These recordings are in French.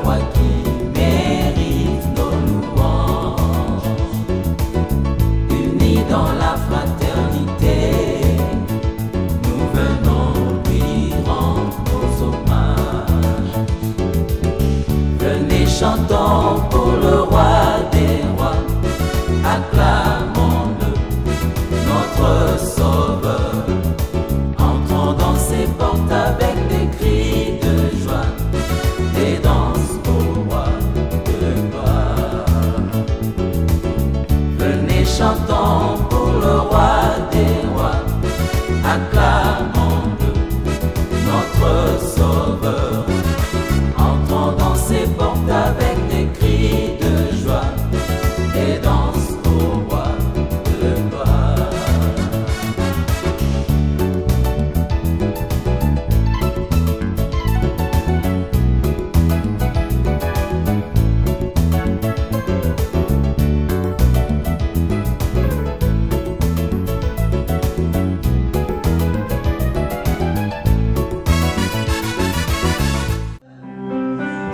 roi qui mérite nos louanges. Unis dans la fraternité, nous venons lui rendre nos hommages. Venez, chantons pour le roi des rois, acclamons-le, notre sauveur. Entrons dans ses portes avec des cris de joie, des danses au roi de gloire. Venez, chantons pour le roi des rois, acclamons-le, notre sauveur. Entrons dans ses portes avec des cris de joie, des danses au roi de gloire.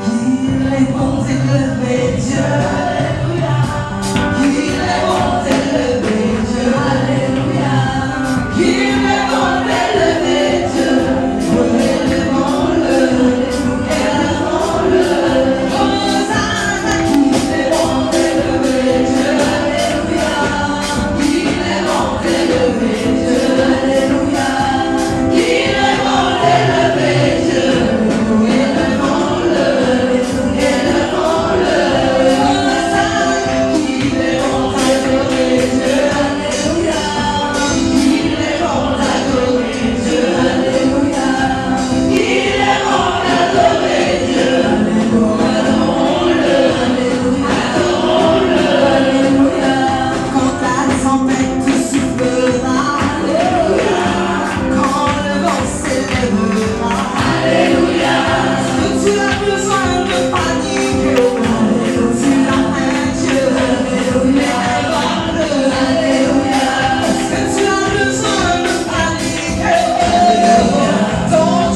Il est bon d'élever Dieu, alléluia. Il est bon d'élever Dieu, alléluia. Il est bon d'élever Dieu, élevons-le, élevons-le. Hosanna, il est bon d'élever Dieu, alléluia. Il est bon d'élever Dieu, alléluia. Il est bon d'élever Dieu, élevons-le.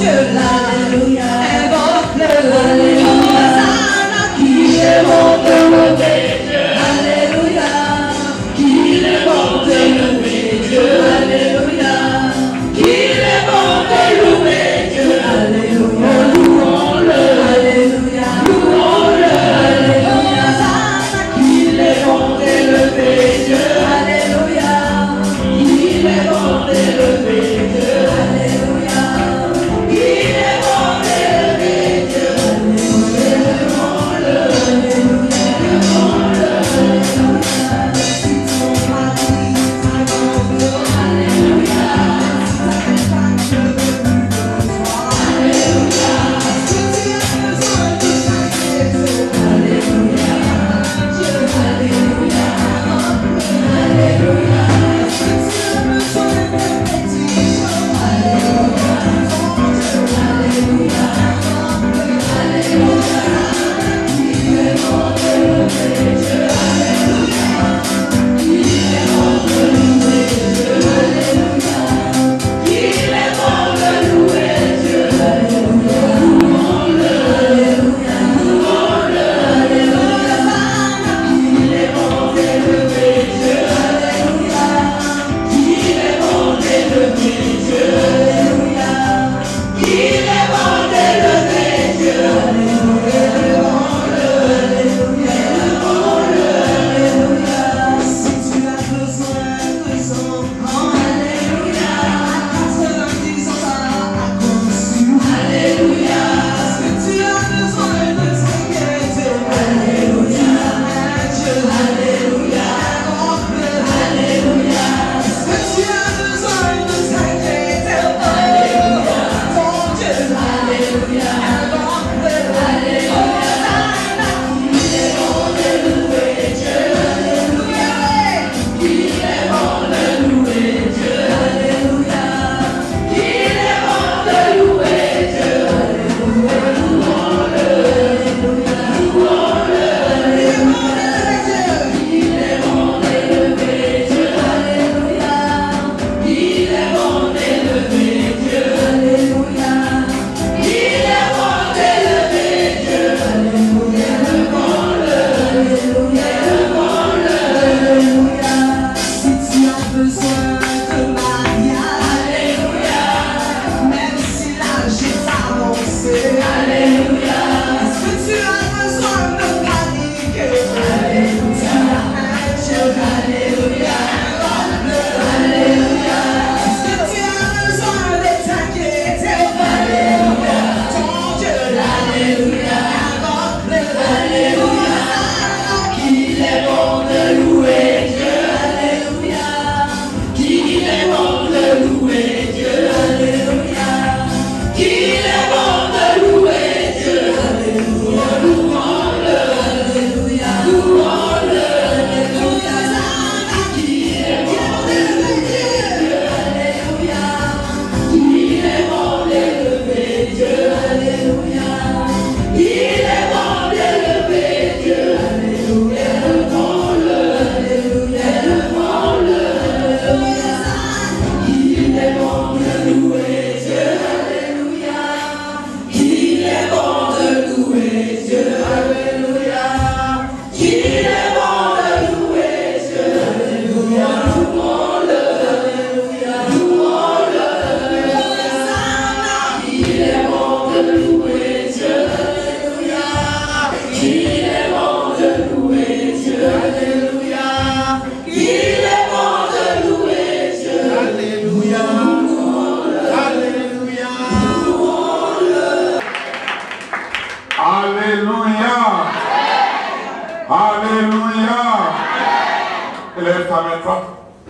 Alléluia, invoque-le, Alléluia.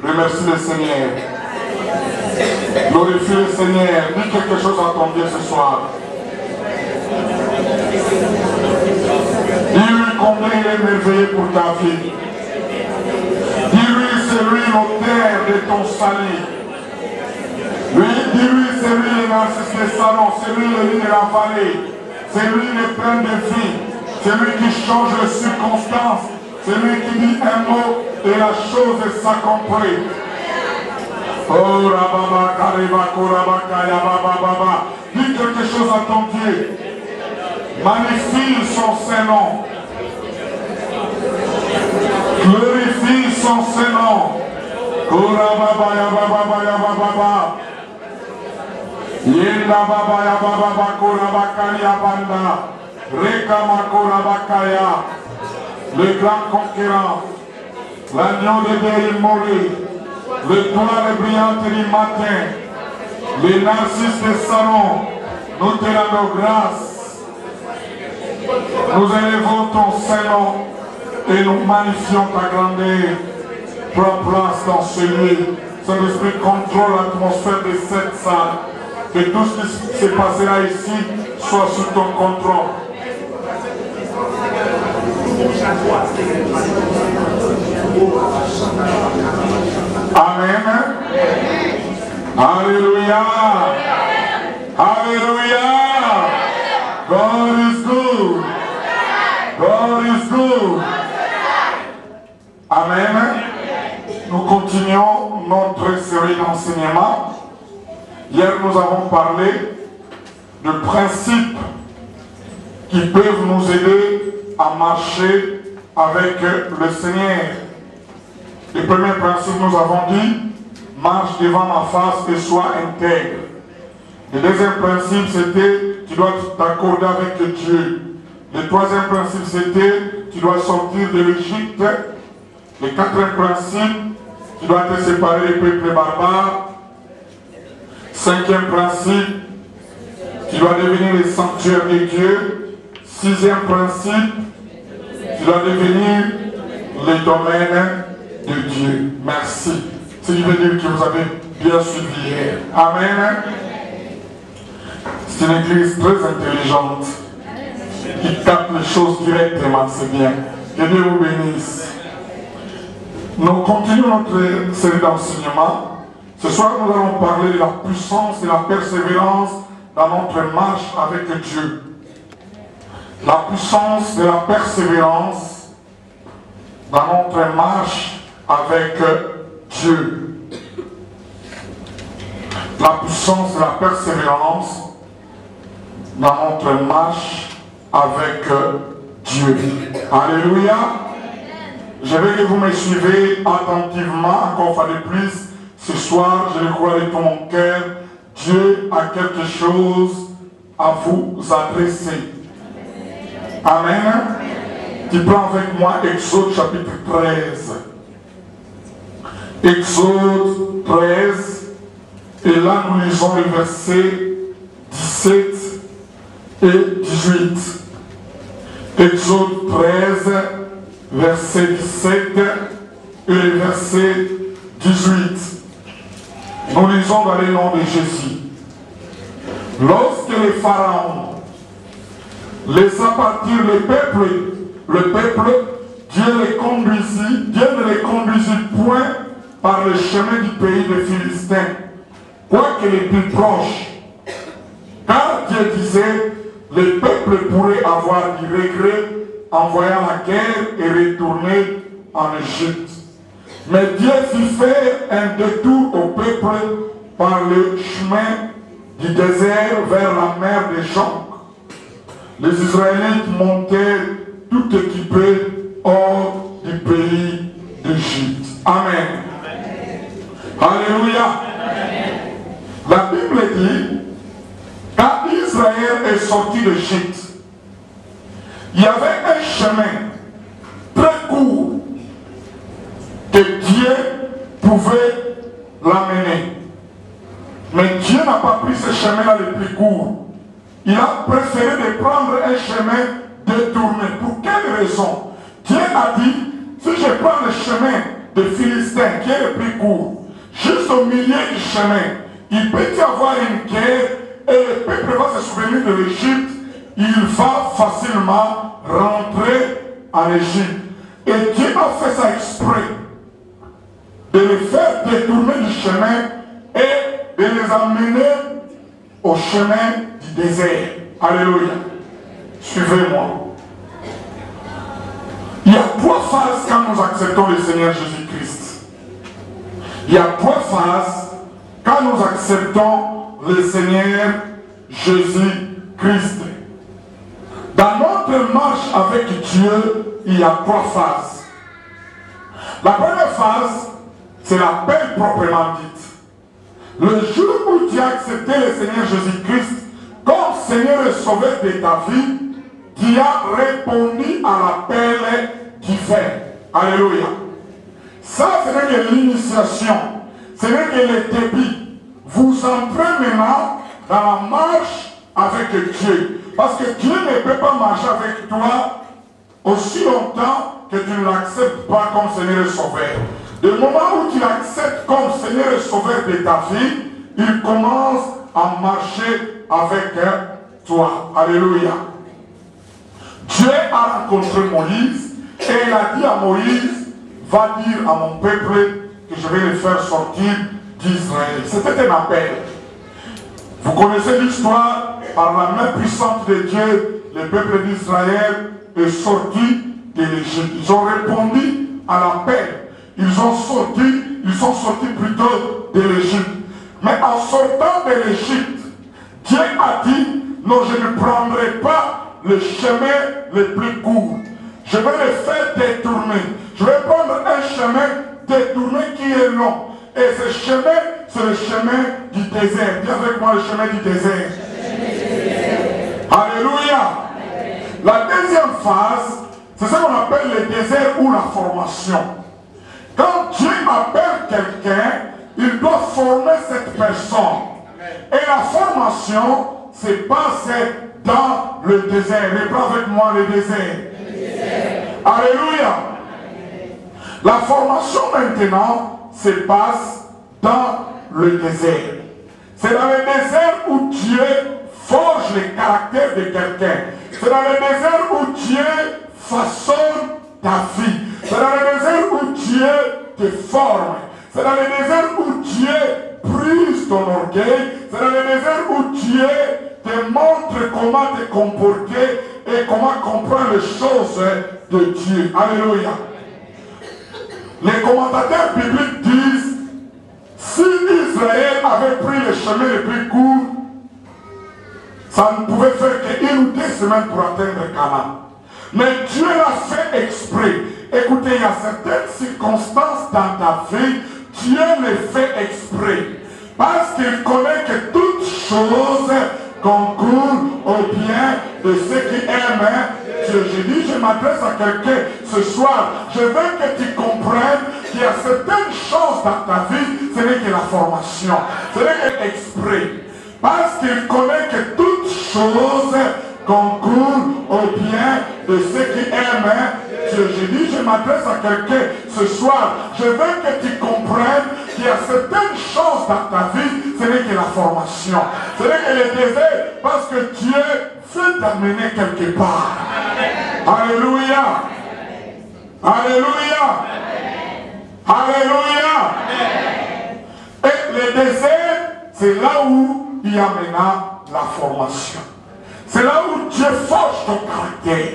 Remercie le Seigneur. Glorifie le Seigneur. Dis quelque chose à ton Dieu ce soir. Dis-lui combien il est merveilleux pour ta vie. Dis-lui c'est lui l'auteur de ton salut. Dis-lui c'est lui le narcisse des salons. C'est lui le lit de la vallée. C'est lui le plein de vie. C'est lui qui change les circonstances. C'est lui qui dit un mot et la chose s'accomplit. Oh Rababa, Kareba, Koraba, Kaya, Baba, Baba. Dis quelque chose à ton Dieu. Magnifie son Saint-Nom. Glorifie son Saint-Nom. Koraba, Baya, Baba, Baya, Baba, Baba. Yenda, Baba, Ya, Baba, Baba, Koraba, Kaya, Banda. Rekama, Koraba, Kaya. Le grand conquérant. L'agneau de Dieu immolé, l'étoile brillante du matin, les narcisses des salons, nous te rendons grâce. Nous élevons ton Saint-Nom et nous magnifions ta grandeur. Prends place dans ce lieu. Saint-Esprit contrôle l'atmosphère de cette salle. Que tout ce qui se passera ici soit sous ton contrôle. Amen. Alléluia. Alléluia. God is good. God is good. Amen. Nous continuons notre série d'enseignement. Hier, nous avons parlé de principes qui peuvent nous aider à marcher avec le Seigneur. Le premier principe, nous avons dit, marche devant ma face et sois intègre. Le deuxième principe, c'était, tu dois t'accorder avec Dieu. Le troisième principe, c'était, tu dois sortir de l'Égypte. Le quatrième principe, tu dois te séparer des peuples barbares. Cinquième principe, tu dois devenir le sanctuaire de Dieu. Sixième principe, tu dois devenir le domaine de Dieu. Merci. Ce qui veut dire que vous avez bien suivi hier. Amen. C'est une église très intelligente qui capte les choses directement. C'est bien. Que Dieu vous bénisse. Nous continuons notre série d'enseignement. Ce soir, nous allons parler de la puissance et la persévérance dans notre marche avec Dieu. La puissance de la persévérance dans notre marche avec Dieu. La puissance de la persévérance dans notre marche avec Dieu. Alléluia. Je veux que vous me suivez attentivement, encore une fois de plus. Ce soir, je le crois de tout mon cœur, Dieu a quelque chose à vous adresser. Amen. Tu prends avec moi Exode chapitre 13. Exode 13. Et là, nous lisons les versets 17 et 18. Exode 13, verset 17 et le verset 18. Nous lisons dans le nom de Jésus. Lorsque les pharaons laissa partir le peuple, Dieu ne les conduisit point par le chemin du pays des Philistins, quoique les plus proches. Car Dieu disait, le peuple pourrait avoir du regret en voyant la guerre et retourner en Égypte. Mais Dieu fit faire un détour au peuple par le chemin du désert vers la mer des Jonques. Les Israélites montèrent tout équipés hors du pays d'Égypte. Amen. Alléluia. La Bible dit, quand Israël est sorti d'Égypte, il y avait un chemin très court que Dieu pouvait l'amener. Mais Dieu n'a pas pris ce chemin-là le plus court. Il a préféré de prendre un chemin détourné. Pour quelle raison? Dieu a dit, si je prends le chemin de Philistin, qui est le plus court, juste au milieu du chemin, il peut y avoir une guerre et le peuple va se souvenir de l'Égypte. Il va facilement rentrer en Égypte. Et Dieu a fait ça exprès de les faire détourner du chemin et de les amener au chemin du désert. Alléluia. Suivez-moi. Il y a trois phases quand nous acceptons le Seigneur Jésus-Christ. Il y a trois phases quand nous acceptons le Seigneur Jésus-Christ. Dans notre marche avec Dieu, il y a trois phases. La première phase, c'est l'appel proprement dit. Le jour où tu as accepté le Seigneur Jésus-Christ comme Seigneur et Sauveur de ta vie, tu as répondu à l'appel divin. Alléluia. Ça, ce n'est que l'initiation. Ce n'est que le début. Vous entrez maintenant dans la marche avec Dieu. Parce que Dieu ne peut pas marcher avec toi aussi longtemps que tu ne l'acceptes pas comme Seigneur et Sauveur. Du moment où tu l'acceptes comme Seigneur et Sauveur de ta vie, il commence à marcher avec toi. Alléluia. Dieu a rencontré Moïse et il a dit à Moïse, va dire à mon peuple que je vais les faire sortir d'Israël. C'était un appel. Vous connaissez l'histoire, par la main puissante de Dieu, le peuple d'Israël est sorti de l'Égypte. Ils ont répondu à l'appel. Ils sont sortis plutôt de l'Égypte. Mais en sortant de l'Égypte, Dieu a dit, non, je ne prendrai pas le chemin le plus court. Je vais le faire détourner. Je vais prendre un chemin détourné qui est long. Et ce chemin, c'est le chemin du désert. Dis avec moi le chemin du désert. Alléluia. La deuxième phase, c'est ce qu'on appelle le désert ou la formation. Quand Dieu appelle quelqu'un, il doit former cette personne. Et la formation se passe dans le désert. Reprends avec moi le désert. Alléluia. La formation maintenant se passe dans le désert. C'est dans le désert où Dieu forge le caractère de quelqu'un. C'est dans le désert où Dieu façonne ta vie. C'est dans le désert où Dieu te forme. C'est dans le désert où Dieu brise ton orgueil. C'est dans le désert où Dieu te montre comment te comporter et comment comprendre les choses de Dieu. Alléluia. Les commentateurs bibliques disent, si Israël avait pris le chemin le plus court, ça ne pouvait faire qu'une ou 2 semaines pour atteindre Canaan. Mais Dieu l'a fait exprès. Écoutez, il y a certaines circonstances dans ta vie, Dieu les fait exprès. Parce qu'il connaît que toutes choses concourent au bien de ceux qui aiment Dieu. Je dis, je m'adresse à quelqu'un ce soir. Je veux que tu comprennes qu'il y a certaines choses dans ta vie, ce n'est que la formation. Ce n'est que exprès. Parce qu'il connaît que toutes choses concourent au bien de ceux qui aiment Dieu. Je dis, je m'adresse à quelqu'un ce soir. Je veux que tu comprennes qu'il y a certaines choses dans ta vie, ce n'est que la formation. Ce n'est que le désert, parce que Dieu veut t'amener quelque part. Alléluia. Alléluia. Alléluia. Et le désert, c'est là où il y a maintenant la formation. C'est là où Dieu forge ton caractère.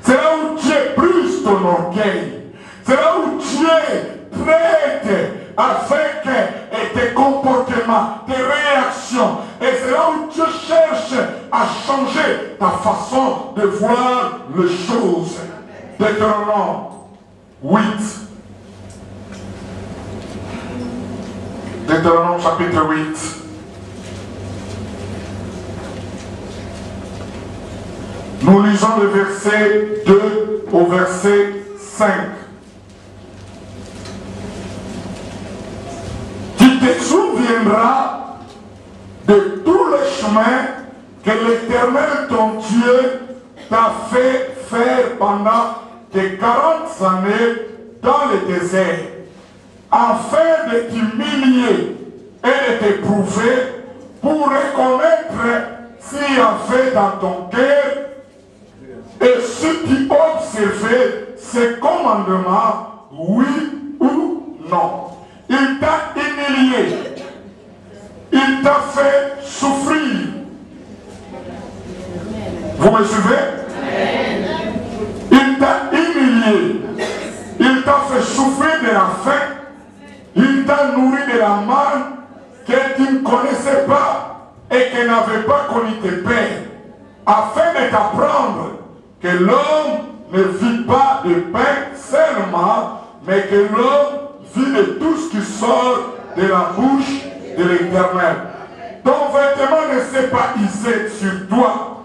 C'est là où Dieu brise ton orgueil. C'est là où Dieu traite avec tes comportements, tes réactions, Et c'est là où Dieu cherche à changer ta façon de voir les choses. Deutéronome 8. Deutéronome chapitre 8. Nous lisons le verset 2 au verset 5. Tu te souviendras de tous les chemins que l'Éternel ton Dieu t'a fait faire pendant tes 40 années dans le désert, afin de t'humilier et de t'éprouver pour reconnaître s'il y avait dans ton cœur et si tu observais ses commandements, oui ou non. Il t'a humilié. Il t'a fait souffrir. Vous me suivez? Il t'a humilié. Il t'a fait souffrir de la faim. Il t'a nourri de la manne que tu ne connaissais pas et que n'avait pas connu tes pères, afin de t'apprendre que l'homme ne vit pas de pain seulement, mais que l'homme vit de tout ce qui sort de la bouche de l'Éternel. Ton vêtement ne s'est pas hissé sur toi,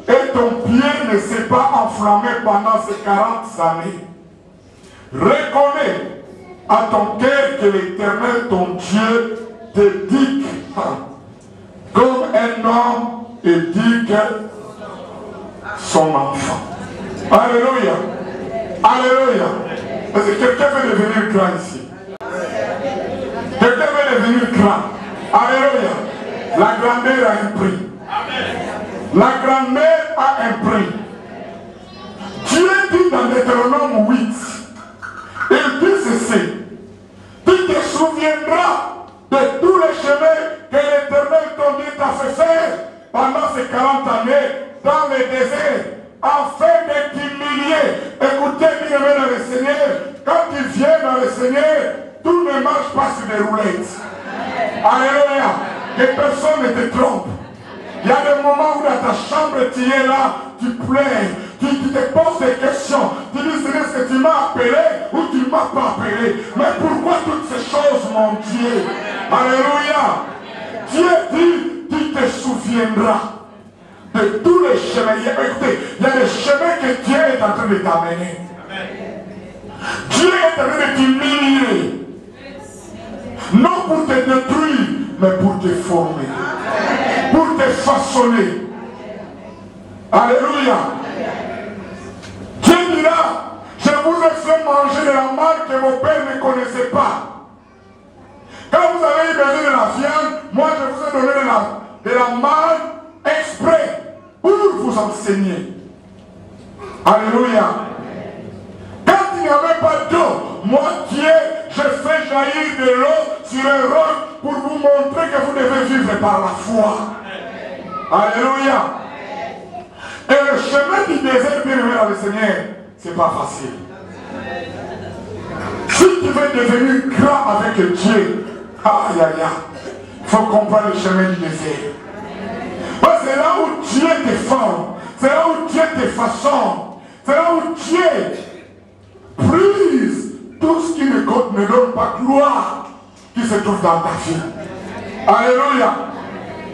et ton pied ne s'est pas enflammé pendant ces 40 années. Reconnais à ton cœur que l'Éternel, ton Dieu, te dit comme un homme éduque son enfant. Alléluia. Alléluia. Est-ce que quelqu'un veut devenir grand ici? Quelqu'un veut devenir grand? Alléluia. La grandeur a un prix. La grandeur a un prix. Dieu dit dans Deutéronome 8, il dit ceci: tu te souviendras de tous les chemins que l'Éternel ton Dieu t'a fait faire pendant ces 40 années dans le désert, afin de t'humilier. Écoutez bien dans le Seigneur, quand tu viens dans le Seigneur, tout ne marche pas sur des roulettes. Alléluia. Que personne ne te trompe. Il y a des moments où dans ta chambre tu es là, tu pleures, tu te poses des questions, tu dis Seigneur, est-ce que tu m'as appelé ou tu ne m'as pas appelé? Mais pourquoi toutes ces choses, mon Dieu? Alléluia. Dieu dit, tu te souviendras de tous les chemins. Écoutez, il y a des chemins que Dieu est en train de t'amener. Dieu est en train de t'humilier. Non pour te détruire, mais pour te former. Pour te façonner. Alléluia. Dieu dira, je vous ai fait manger de la manne que vos pères ne connaissaient pas. Quand vous avez eu besoin de la viande, moi je vous ai donné de la manne exprès pour vous enseigner. Alléluia. Quand il n'y avait pas d'eau, moi Dieu, je fais jaillir de l'eau sur un roc pour vous montrer que vous devez vivre par la foi. Alléluia. Et le chemin du désert, bien aimé dans le Seigneur, c'est pas facile. Si tu veux devenir grand avec Dieu, aïe aïe aïe, il faut comprendre le chemin du désert. Parce que c'est là où Dieu te forme, c'est là où Dieu te façonne, c'est là où Dieu brise tout ce qui ne donne pas gloire qui se trouve dans ta vie. Alléluia.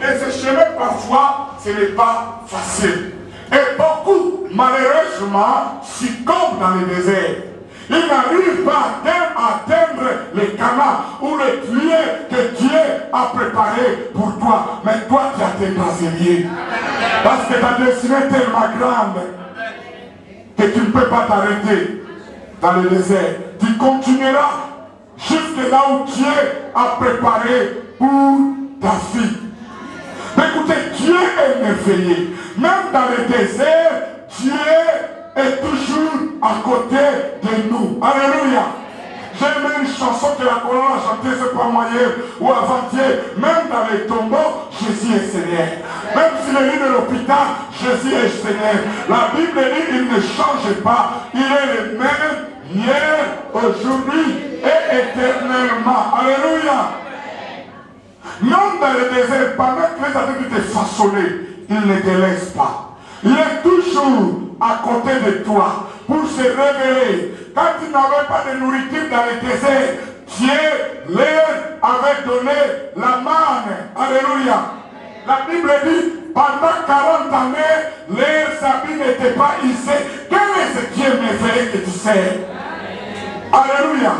Et ce chemin parfois, ce n'est pas facile. Et beaucoup, malheureusement, succombent dans le désert. Ils n'arrivent pas à atteindre les canaux ou les tuyaux que Dieu a préparés pour toi. Mais toi, tu as tes brasiliers. Parce que ta destinée est tellement grande que tu ne peux pas t'arrêter dans le désert. Tu continueras jusque là où Dieu a préparé pour ta vie. Mais écoutez, Dieu est merveilleux. Même dans le désert, Dieu est toujours à côté de nous. Alléluia. J'aime une chanson que la colonne a chantée, c'est pas moi hier ou avant-hier. Même dans les tombeaux, Jésus est Seigneur. Même s'il est de l'hôpital, Jésus est Seigneur. La Bible dit, il ne change pas. Il est le même hier, aujourd'hui et éternellement. Alléluia. Même dans le désert, pendant que les adultes te façonner, il ne te laisse pas. Il est toujours à côté de toi pour se révéler. Quand tu n'avais pas de nourriture dans le désert, Dieu leur avait donné la manne. Alléluia. La Bible dit, pendant 40 années, leurs habits n'étaient pas hissés. Quel est ce Dieu merveilleux que tu sais? Alléluia.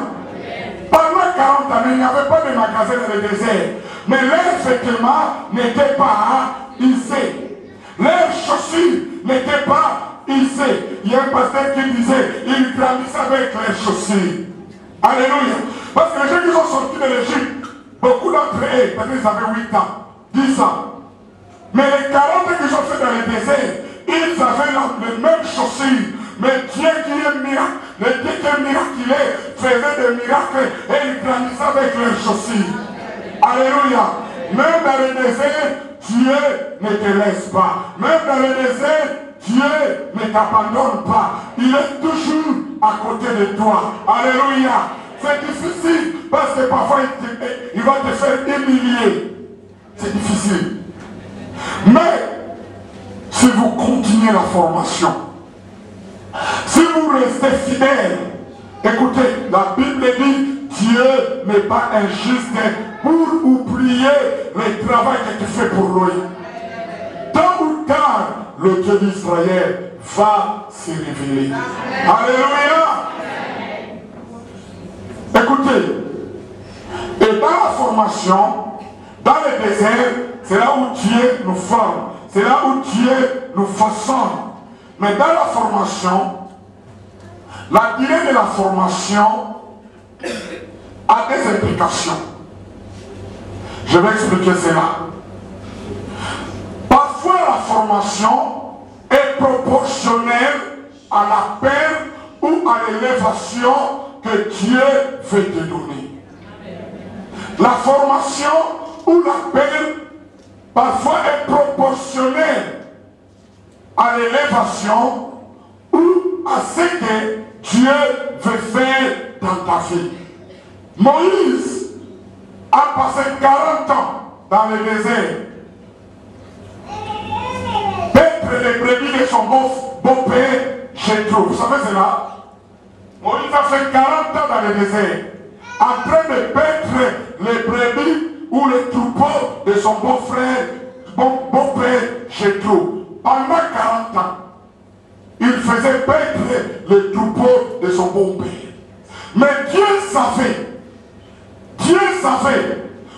Pendant 40 années, il n'y avait pas de magasin dans le désert. Mais leurs vêtements n'étaient pas hissés. Leurs chaussures n'étaient pas hissées. Il y a un pasteur qui disait, ils grandissent avec leurs chaussures. Alléluia. Parce que les gens qui sont sortis de l'Égypte, beaucoup d'entre eux, parce qu'ils avaient 8 ans, 10 ans. Mais les 40 qu'ils ont fait dans le désert, ils avaient les mêmes chaussures. Mais Dieu qui est miracle, le Dieu qui est miraculeux, faisait des miracles et il grandissait avec leurs chaussures. Alléluia. Même dans le désert, Dieu ne te laisse pas. Même dans le désert, Dieu ne t'abandonne pas. Il est toujours à côté de toi. Alléluia. C'est difficile parce que parfois il va te faire humilier. C'est difficile. Mais si vous continuez la formation, si vous restez fidèle, écoutez, la Bible dit Dieu n'est pas injuste pour oublier le travail que tu fais pour lui. Tôt ou tard, le Dieu d'Israël va se révéler. Alléluia. Écoutez, et dans la formation, dans le désert, c'est là où Dieu nous forme, c'est là où Dieu nous façonne. Mais dans la formation, la durée de la formation a des implications. Je vais expliquer cela. Parfois la formation est proportionnelle à la peine ou à l'élévation que Dieu veut te donner. La formation ou la peine parfois est proportionnelle à l'élévation ou à ce que Dieu veut faire dans ta vie. Moïse a passé 40 ans dans le désert. Paître les brebis de son beau-père, Jéthro. Vous savez cela? Moïse a fait 40 ans dans le désert, en train de paître les brebis ou les troupeaux de son beau-frère, beau-père Jéthro. Pendant 40 ans, il faisait paître les troupeaux de son beau-père. Mais Dieu savait,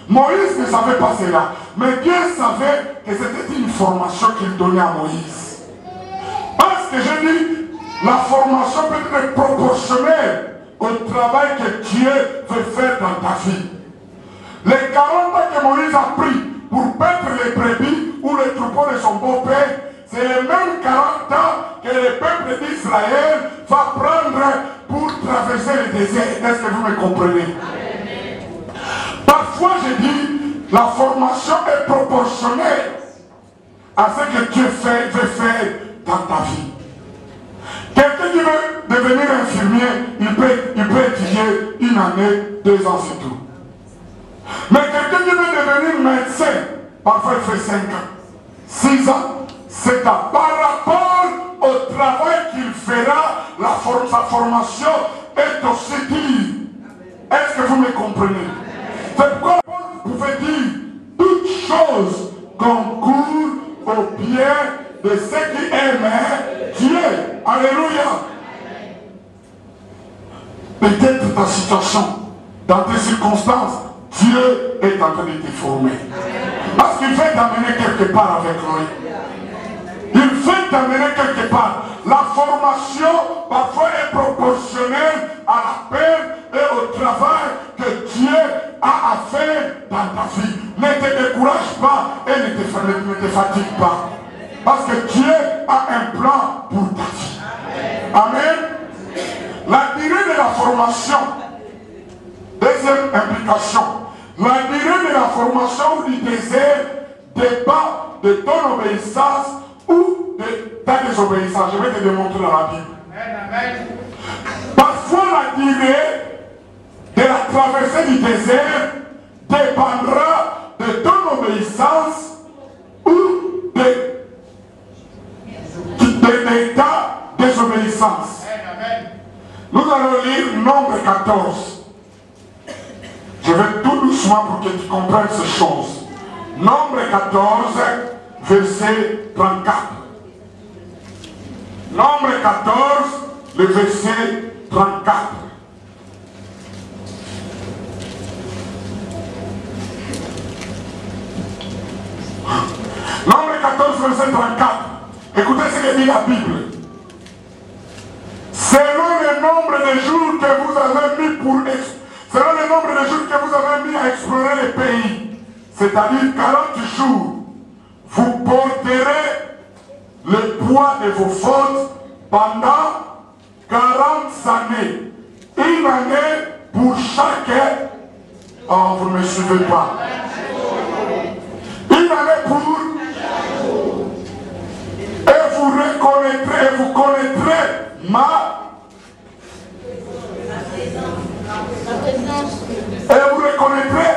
Moïse ne savait pas cela, mais Dieu savait que c'était une formation qu'il donnait à Moïse. Parce que je dis, la formation peut être proportionnelle au travail que Dieu veut faire dans ta vie. Les 40 ans que Moïse a pris pour paître les brebis ou les troupeaux de son beau-père, c'est les mêmes 40 ans que le peuple d'Israël va prendre pour traverser le désert. Est-ce que vous me comprenez? Parfois je dis, la formation est proportionnelle à ce que Dieu veut faire dans ta vie. Quelqu'un qui veut devenir infirmier, il peut étudier 1 année, 2 ans, c'est tout. Mais quelqu'un qui veut devenir médecin, parfois il fait 5 ans, 6 ans, 7 ans. Par rapport au travail qu'il fera, sa formation est aussi dure. Est-ce que vous me comprenez? C'est pourquoi Paul pouvait dire, toutes choses concourent au bien de ceux qui aiment Dieu. Alléluia. Peut-être ta situation, dans tes circonstances, Dieu est en train de te former. Parce qu'il veut t'amener quelque part avec lui. Il veut t'amener quelque part. La formation parfois est proportionnelle à la peine et au travail que Dieu a à faire dans ta vie. Ne te décourage pas et ne te fatigue pas. Parce que Dieu a un plan pour ta vie. Amen. La durée de la formation. Deuxième implication. La durée de la formation ou du désert dépend de ton obéissance ou de ta désobéissance. Je vais te démontrer dans la Bible. Parfois la durée de la traversée du désert dépendra de de ton obéissance ou d'état désobéissance. Nous allons lire Nombre 14. Je vais tout doucement pour que tu comprennes ces choses. Nombre 14, verset 34. Nombre 14, le verset 34. Nombre 14, verset 34. Écoutez ce que dit la Bible. Selon le nombre de jours que vous avez mis selon le nombre de jours que vous avez mis à explorer le pays, c'est-à-dire 40 jours, vous porterez le poids de vos fautes pendant 40 années. Une année pour chaque... Oh, vous ne me suivez pas. Une année pour... Et vous reconnaîtrez, et vous connaîtrez et vous reconnaîtrez.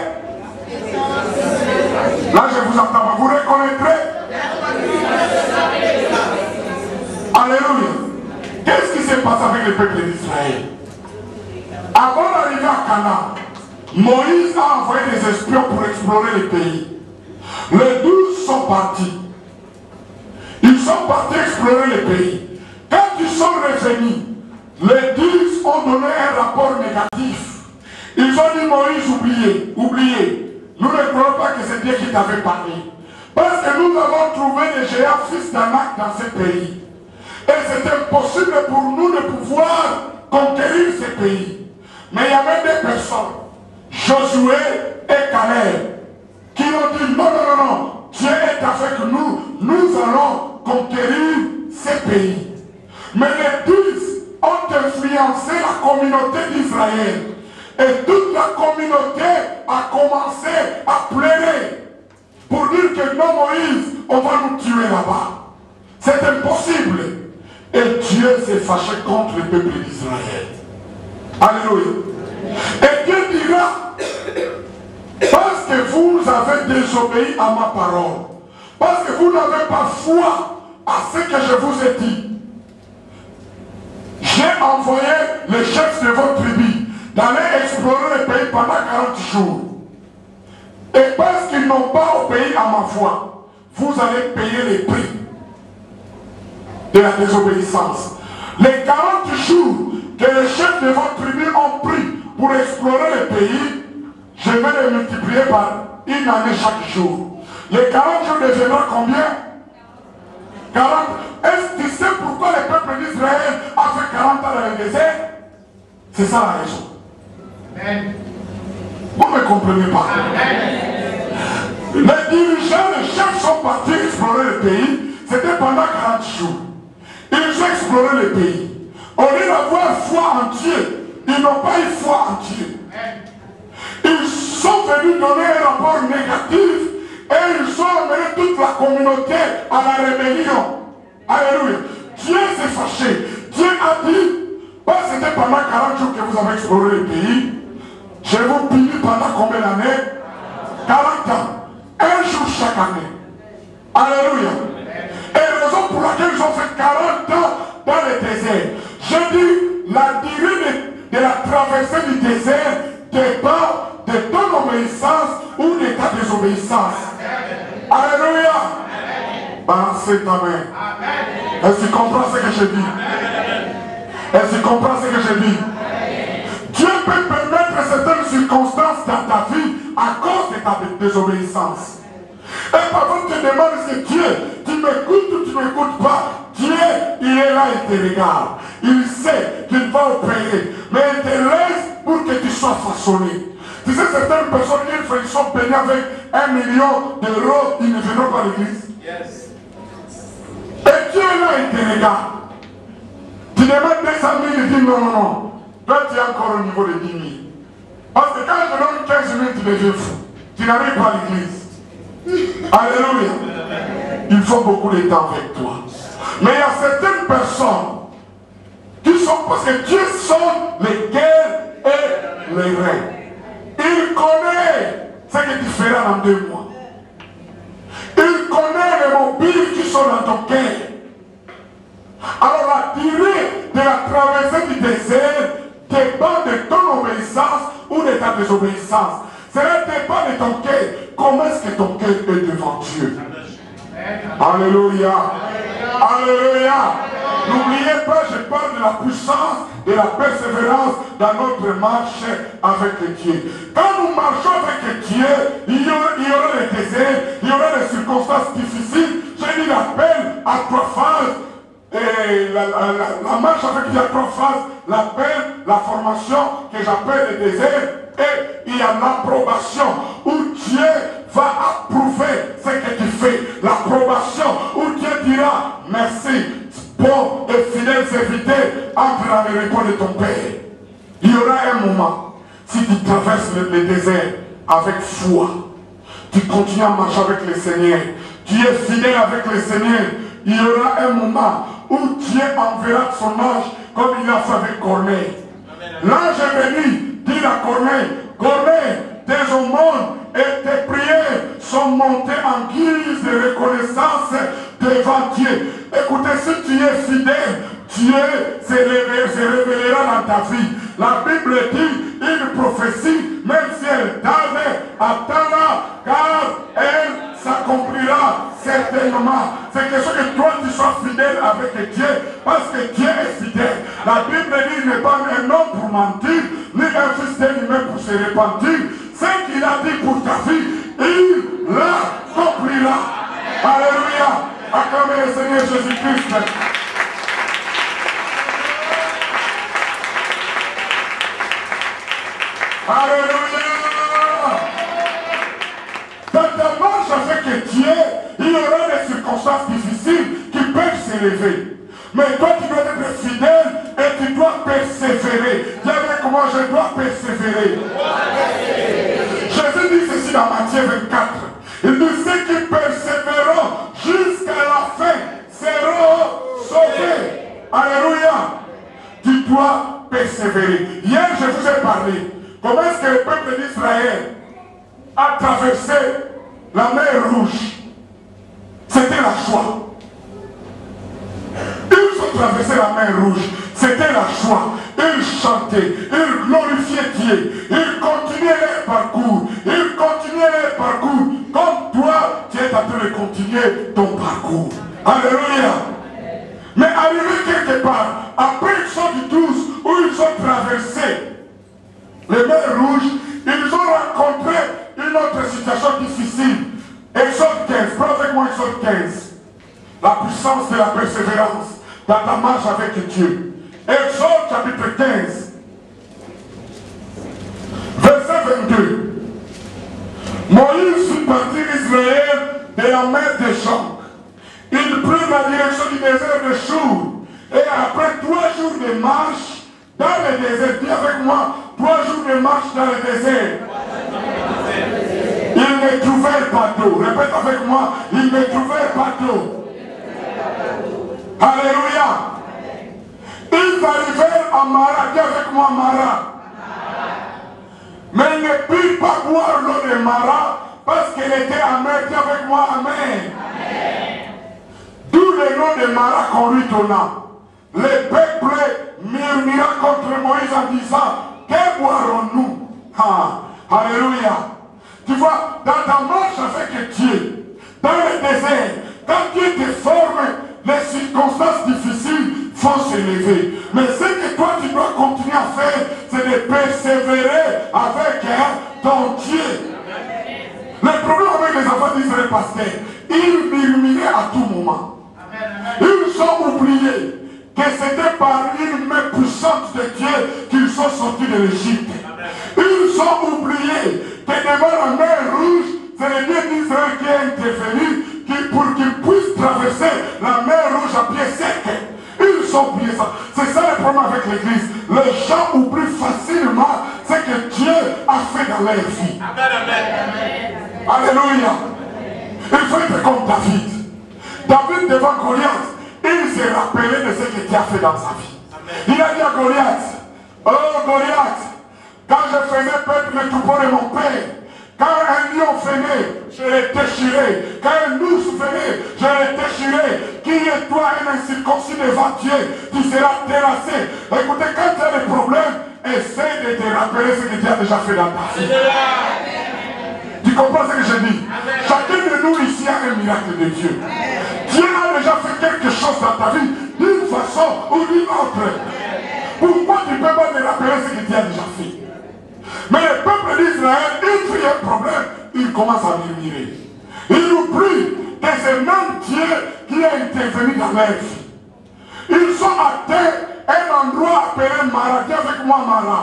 Là, je vous entends. Vous reconnaîtrez. Alléluia. Qu'est-ce qui s'est passé avec le peuple d'Israël? Avant d'arriver à Canaan, Moïse a envoyé des espions pour explorer le pays. Les 12 sont partis. Ils sont partis explorer le pays. Quand ils sont revenus, les 10 ont donné un rapport négatif. Ils ont dit Moïse, oubliez. Nous ne croyons pas que c'est Dieu qui t'avait parlé. Parce que nous avons trouvé des géants fils d'Anak dans ce pays. Et c'est impossible pour nous de pouvoir conquérir ce pays. Mais il y avait des personnes, Josué et Caleb, qui ont dit non, Dieu est avec nous, nous allons conquérir ce pays. Mais les 10 ont influencé la communauté d'Israël. Et toute la communauté a commencé à pleurer pour dire que non, Moïse, on va nous tuer là-bas. C'est impossible. Et Dieu s'est fâché contre le peuple d'Israël. Alléluia. Et Dieu dira, parce que vous avez désobéi à ma parole, parce que vous n'avez pas foi à ce que je vous ai dit, j'ai envoyé les chefs de votre tribu d'aller explorer le pays pendant 40 jours. Et parce qu'ils n'ont pas obéi à ma foi, vous allez payer les prix de la désobéissance. Les 40 jours que les chefs de votre tribu ont pris pour explorer le pays, je vais les multiplier par une année chaque jour. Les 40 jours deviendront combien? 40. Est-ce que tu sais pourquoi le peuple d'Israël a fait 40 ans dans le désert? C'est ça la raison. Amen. Vous ne me comprenez pas. Amen. Les dirigeants, les chefs sont partis explorer le pays. C'était pendant 40 jours. Ils ont exploré le pays. Au lieu d'avoir foi en Dieu, ils n'ont pas eu foi en Dieu. Ils sont venus donner un rapport négatif et ils ont amené toute la communauté à la rébellion. Alléluia. Dieu s'est fâché. Dieu a dit, c'était pendant 40 jours que vous avez exploré le pays. Je vous punis pendant combien d'années? 40 ans. Un jour chaque année. Alléluia. Et la raison pour laquelle ils ont fait 40 ans dans le désert. Je dis, la durée de la traversée du désert dépend de ton obéissance ou de ta désobéissance. Alléluia. Balancez ta main. Est-ce que tu comprends ce que je dis? Est-ce que tu comprends ce que je dis? Dieu peut permettre certaines circonstances dans ta vie à cause de ta désobéissance. Et parfois tu te demandes si Dieu, tu m'écoutes ou tu ne m'écoutes pas. Dieu, il est là, il te regarde. Il sait qu'il va opérer. Mais il te laisse pour que tu sois façonné. Tu sais, certaines personnes, ils sont bénis avec 1 million d'euros, ils ne viendront pas à l'église. Yes. Et Dieu est là, il te regarde. Tu demandes 200 000, il dit non. Toi, tu es encore au niveau de 10 000. Parce que quand je donne 15 000, tu deviens fou. Tu n'arrives pas à l'église. Alléluia. Il faut beaucoup de temps avec toi. Mais il y a certaines personnes qui sont, parce que Dieu sonde les guerres et les reins. Il connaît ce que tu feras dans 2 mois. Il connaît les mobiles qui sont dans ton cœur. Alors la durée de la traversée du désert dépend de ton obéissance ou de ta désobéissance. Cela dépend de ton cœur. Comment est-ce que ton cœur est devant Dieu? Alléluia. Alléluia. N'oubliez pas, je parle de la puissance, de la persévérance dans notre marche avec Dieu. Quand nous marchons avec Dieu, il y aura des déserts, il y aura des circonstances difficiles. Je dis l'appel à 3 phases. Et la marche avec Dieu à 3 phases, l'appel, la formation que j'appelle le désert, et il y a l'approbation où Dieu va approuver ce que tu fais. L'approbation où Dieu dira merci, bon et fidèle serviteur, entre dans le repos de ton Père. Il y aura un moment, si tu traverses le désert avec foi, tu continues à marcher avec le Seigneur, tu es fidèle avec le Seigneur, il y aura un moment où Dieu enverra son ange comme il a fait avec Corneille. L'ange est venu dire à Corneille, Corneille, tes aumônes et tes prières sont montées en guise de reconnaissance devant Dieu. Écoutez, si tu es fidèle, Dieu se révélera dans ta vie. La Bible dit, une prophétie, même si elle tarde, attends-la, car elle s'accomplira certainement. C'est question que toi tu sois fidèle avec Dieu, parce que Dieu est fidèle. La Bible dit, il n'est pas un homme pour mentir, ni un fils d'un humain pour se repentir. Ce qu'il a dit pour ta vie, il l'accomplira. Alléluia. Acclamez le Seigneur Jésus-Christ. Alléluia. Dans ta marche avec Dieu, il y aura des circonstances difficiles qui peuvent s'élever. Mais toi, tu dois être fidèle et tu dois persévérer. Dis avec moi, je dois persévérer. Jésus dit ceci dans Matthieu 24. Il dit, ceux qui persévéreront jusqu'à la fin seront sauvés. Alléluia. Tu dois persévérer. Hier, je vous ai parlé. Comment est-ce que le peuple d'Israël a traversé la mer Rouge? C'était la joie. Ils ont traversé la mer Rouge. C'était la joie. Ils chantaient. Ils glorifiaient Dieu. Ils continuaient leur parcours. Ils continuaient leur parcours. Comme toi, tu es en train de continuer ton parcours. Alléluia. Mais arrivé quelque part, après ils sont du 12, où ils ont traversé les mers rouges, ils ont rencontré une autre situation difficile. Exode 15, prends avec moi Exode 15. La puissance de la persévérance dans ta marche avec Dieu. Exode chapitre 15, verset 22. Moïse fit partir Israël de la mer des Champs. Il prit la direction du désert de Chour. Et après 3 jours de marche dans le désert, dis avec moi, 3 jours de marche dans le désert. Ils ne trouvèrent pas d'eau. Répète avec moi, ils ne trouvèrent pas d'eau. Alléluia. Ils arrivèrent à Mara. Dis avec moi, Mara. Mais ils ne purent pas boire l'eau de Mara parce qu'elle était amère. Dis avec moi, amen. D'où le nom de Mara qu'on lui donna. Le peuple murmura contre Moïse en disant, que boirons-nous? Alléluia. Tu vois, dans ta marche avec Dieu, dans le désert, quand Dieu te forme, les circonstances difficiles vont s'élever. Mais ce que toi tu dois continuer à faire, c'est de persévérer avec ton Dieu. Le problème avec les enfants d'Israël, pasteur, ils murmuraient à tout moment. Ils ont oublié que c'était par une main puissante de Dieu qu'ils sont sortis de l'Égypte. Ils ont oublié que devant la mer Rouge, c'est le Dieu d'Israël qui est intervenu pour qu'ils puissent traverser la mer Rouge à pied sec. Ils ont oublié ça. C'est ça le problème avec l'Église. Les gens oublient facilement ce que Dieu a fait dans leur vie. Alléluia. Il faut être comme David. David devant Goliath, il s'est rappelé de ce que Dieu a fait dans sa vie. Il a dit à Goliath, oh Goliath, quand je faisais perdre le troupeau de mon père, Quand un lion venait, je l'ai déchiré. Quand un ours venait, je l'ai déchiré. Qui est toi, un incirconcis devant Dieu? Tu seras terrassé. Écoutez, quand tu as des problèmes, essaie de te rappeler ce que Dieu a déjà fait dans ta vie. Tu comprends ce que je dis? Chacun de nous ici a un miracle de Dieu. Dieu a déjà fait quelque chose dans ta vie, d'une façon ou d'une autre. Pourquoi tu ne peux pas te rappeler ce que Dieu a déjà fait? Mais le peuple d'Israël, une fois il y a un problème, il commence à murmurer. Il oublie que c'est même Dieu qui a intervenu dans leur vie. Ils sont atteints un endroit appelé Mara. Dis avec moi Mara.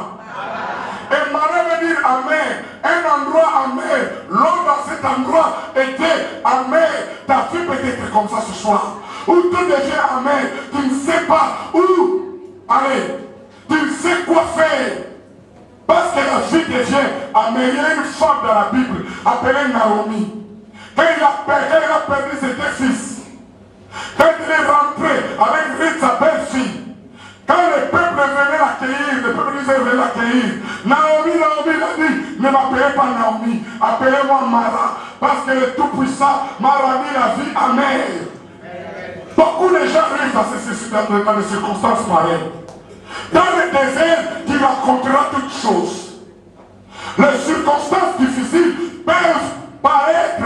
Et Mara veut dire amer. Un endroit amer. L'eau dans cet endroit était amer. Ta vie peut être comme ça ce soir. Où tout devient amer. Tu ne sais pas où aller. Tu ne sais quoi faire. Parce que la vie devient amère. Il y a une femme dans la Bible appelée Naomi. Quand elle a perdu ses deux fils. Quand elle est rentrée avec Ruth, sa belle-fille. Quand le peuple venait l'accueillir, le peuple d'Israël venait l'accueillir, Naomi l'a dit, ne m'appelez pas Naomi, appelez-moi Mara, parce que le Tout-Puissant m'a rendu la vie amère. Beaucoup de gens arrivent dans des circonstances pareilles. Dans le désert, tu rencontreras toutes choses. Les circonstances difficiles peuvent paraître,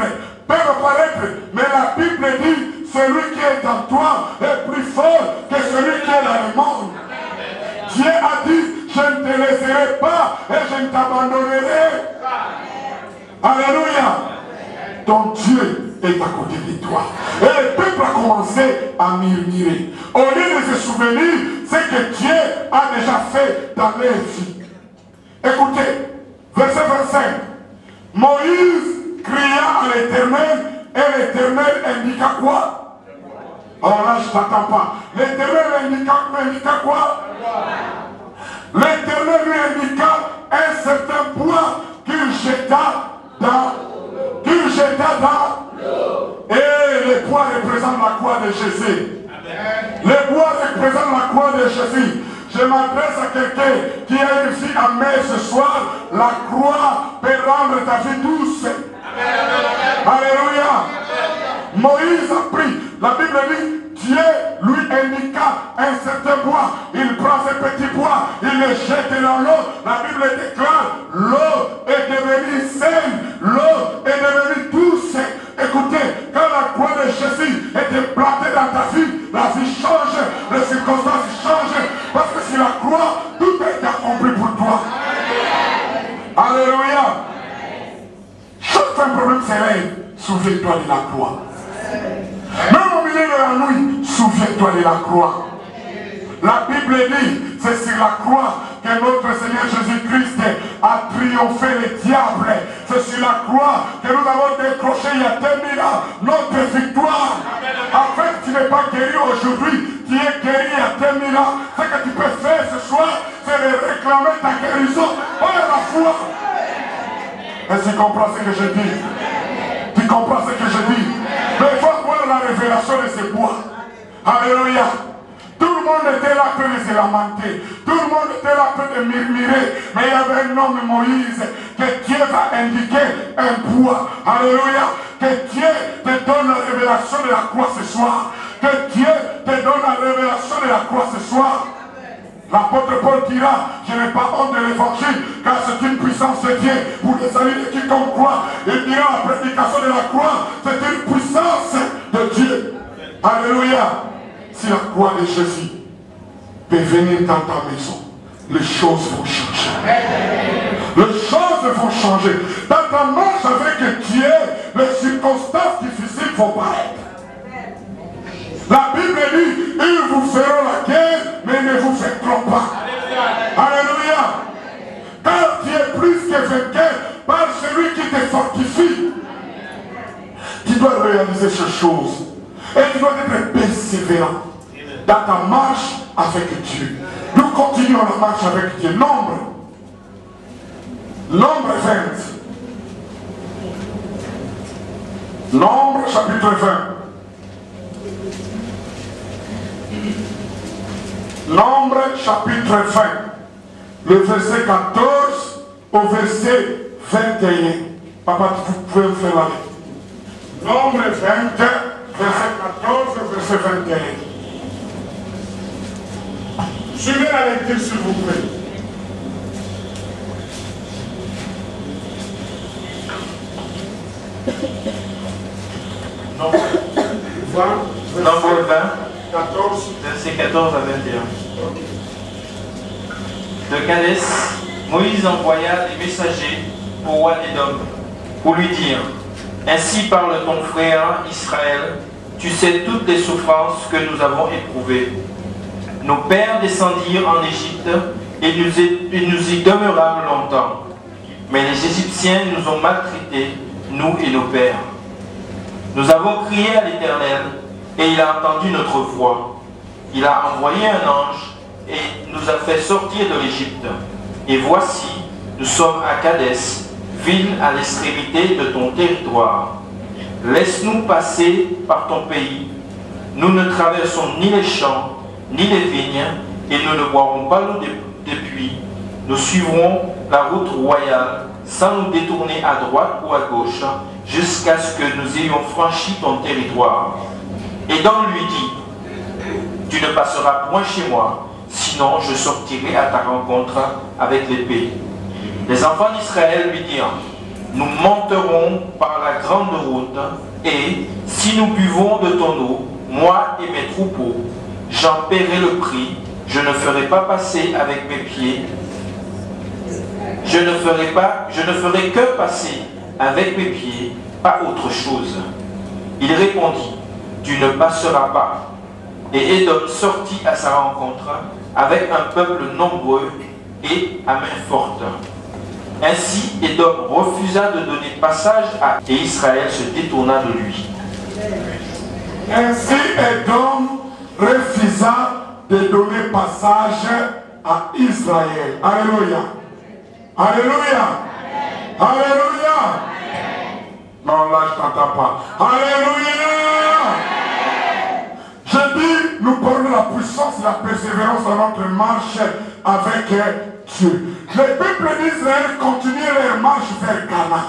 mais la Bible dit, celui qui est en toi est plus fort que celui qui est dans le monde. Dieu a dit, je ne te laisserai pas et je ne t'abandonnerai. Alléluia. Ton Dieu est à côté de toi. Et le peuple a commencé à murmurer. Au lieu de se souvenir, c'est que Dieu a déjà fait dans leur vie. Écoutez, verset 25. Moïse cria à l'Éternel et l'Éternel indiqua quoi? Alors là, je ne t'attends pas. L'Éternel indiqua quoi? L'Éternel lui indiqua un certain bois qu'il jeta dans l'eau. Et le bois représente la croix de Jésus. Le bois représente la croix de Jésus. Je m'adresse à quelqu'un qui a une vie amère ce soir. La croix peut rendre ta vie douce. Alléluia. Moïse a pris, la Bible dit, Dieu lui indiqua un certain bois. Il prend ce petit bois, il le jette dans l'eau. La Bible déclare, l'eau est devenue saine, l'eau est devenue douce. Écoutez, quand la croix de Jésus était plantée dans ta vie, la vie change, les circonstances changent. Parce que sur la croix, tout est accompli pour toi. Alléluia. Chaque fois un problème s'élève, souviens-toi de la croix. Même au milieu de la nuit, souviens-toi de la croix. La Bible dit, c'est sur la croix que notre Seigneur Jésus-Christ a triomphé le diable. C'est sur la croix que nous avons décroché il y a 2000 ans notre victoire. En fait, tu n'es pas guéri aujourd'hui, tu es guéri il y a 2000 ans. Ce que tu peux faire ce soir, c'est de réclamer ta guérison par la foi. Est-ce que tu comprends ce que je dis? Tu comprends ce que je dis? Mais il faut voir la révélation de ce bois. Alléluia. Tout le monde était là pour se lamenter. Tout le monde était là pour murmurer. Mais il y avait un homme, Moïse, que Dieu va indiquer un bois. Alléluia. Que Dieu te donne la révélation de la croix ce soir. Que Dieu te donne la révélation de la croix ce soir. L'apôtre Paul dira, je n'ai pas honte de l'évangile, car c'est une puissance de Dieu pour les salut de quiconque croit. Il dira, la prédication de la croix, c'est une puissance de Dieu. Alléluia. Si la croix de Jésus peut venir dans ta maison, les choses vont changer. Les choses vont changer. Dans ta marche avec Dieu, les circonstances difficiles vont paraître. La Bible dit, ils vous feront la guerre, mais ne vous vaincront pas. Alléluia. Car tu es plus que vainqueur par celui qui te fortifie. Tu dois réaliser ces choses. Et tu dois être persévérant dans ta marche avec Dieu. Nous continuons la marche avec Dieu. Nombre 20. Nombre chapitre 20. Nombre chapitre 20. Le verset 14 au verset 21. Papa, vous pouvez me faire la lecture. Nombre 20, verset 14, verset 21. Suivez la lecture, s'il vous plaît. Nombre 20, Nombre 20, 14, verset 14 à 21. ok. De Cadès, Moïse envoya des messagers au roi d'Édom pour lui dire: ainsi parle ton frère Israël, tu sais toutes les souffrances que nous avons éprouvées. Nos pères descendirent en Égypte et nous y demeurâmes longtemps. Mais les Égyptiens nous ont maltraités, nous et nos pères. Nous avons crié à l'Éternel et il a entendu notre voix. Il a envoyé un ange et nous a fait sortir de l'Égypte. Et voici, nous sommes à Cadès, ville à l'extrémité de ton territoire. Laisse-nous passer par ton pays. Nous ne traversons ni les champs, ni les vignes, et nous ne boirons pas l'eau des puits. Nous suivrons la route royale, sans nous détourner à droite ou à gauche, jusqu'à ce que nous ayons franchi ton territoire. Édom lui dit: tu ne passeras point chez moi, sinon je sortirai à ta rencontre avec l'épée. Les enfants d'Israël lui dirent: nous monterons par la grande route, et si nous buvons de ton eau, moi et mes troupeaux, j'en paierai le prix. Je ne ferai pas passer avec mes pieds. Je ne ferai que passer avec mes pieds, pas autre chose. Il répondit: tu ne passeras pas. Et Édom sortit à sa rencontre avec un peuple nombreux et à main forte. Ainsi, Édom refusa de donner passage et Israël se détourna de lui. Ainsi, Édom refusa de donner passage à Israël. Alléluia. Alléluia. Alléluia. Non, là, je t'entends pas. Alléluia. Je dis, nous parlons de la puissance et la persévérance dans notre marche avec Dieu. Les peuples d'Israël continuaient leur marche vers Canaan.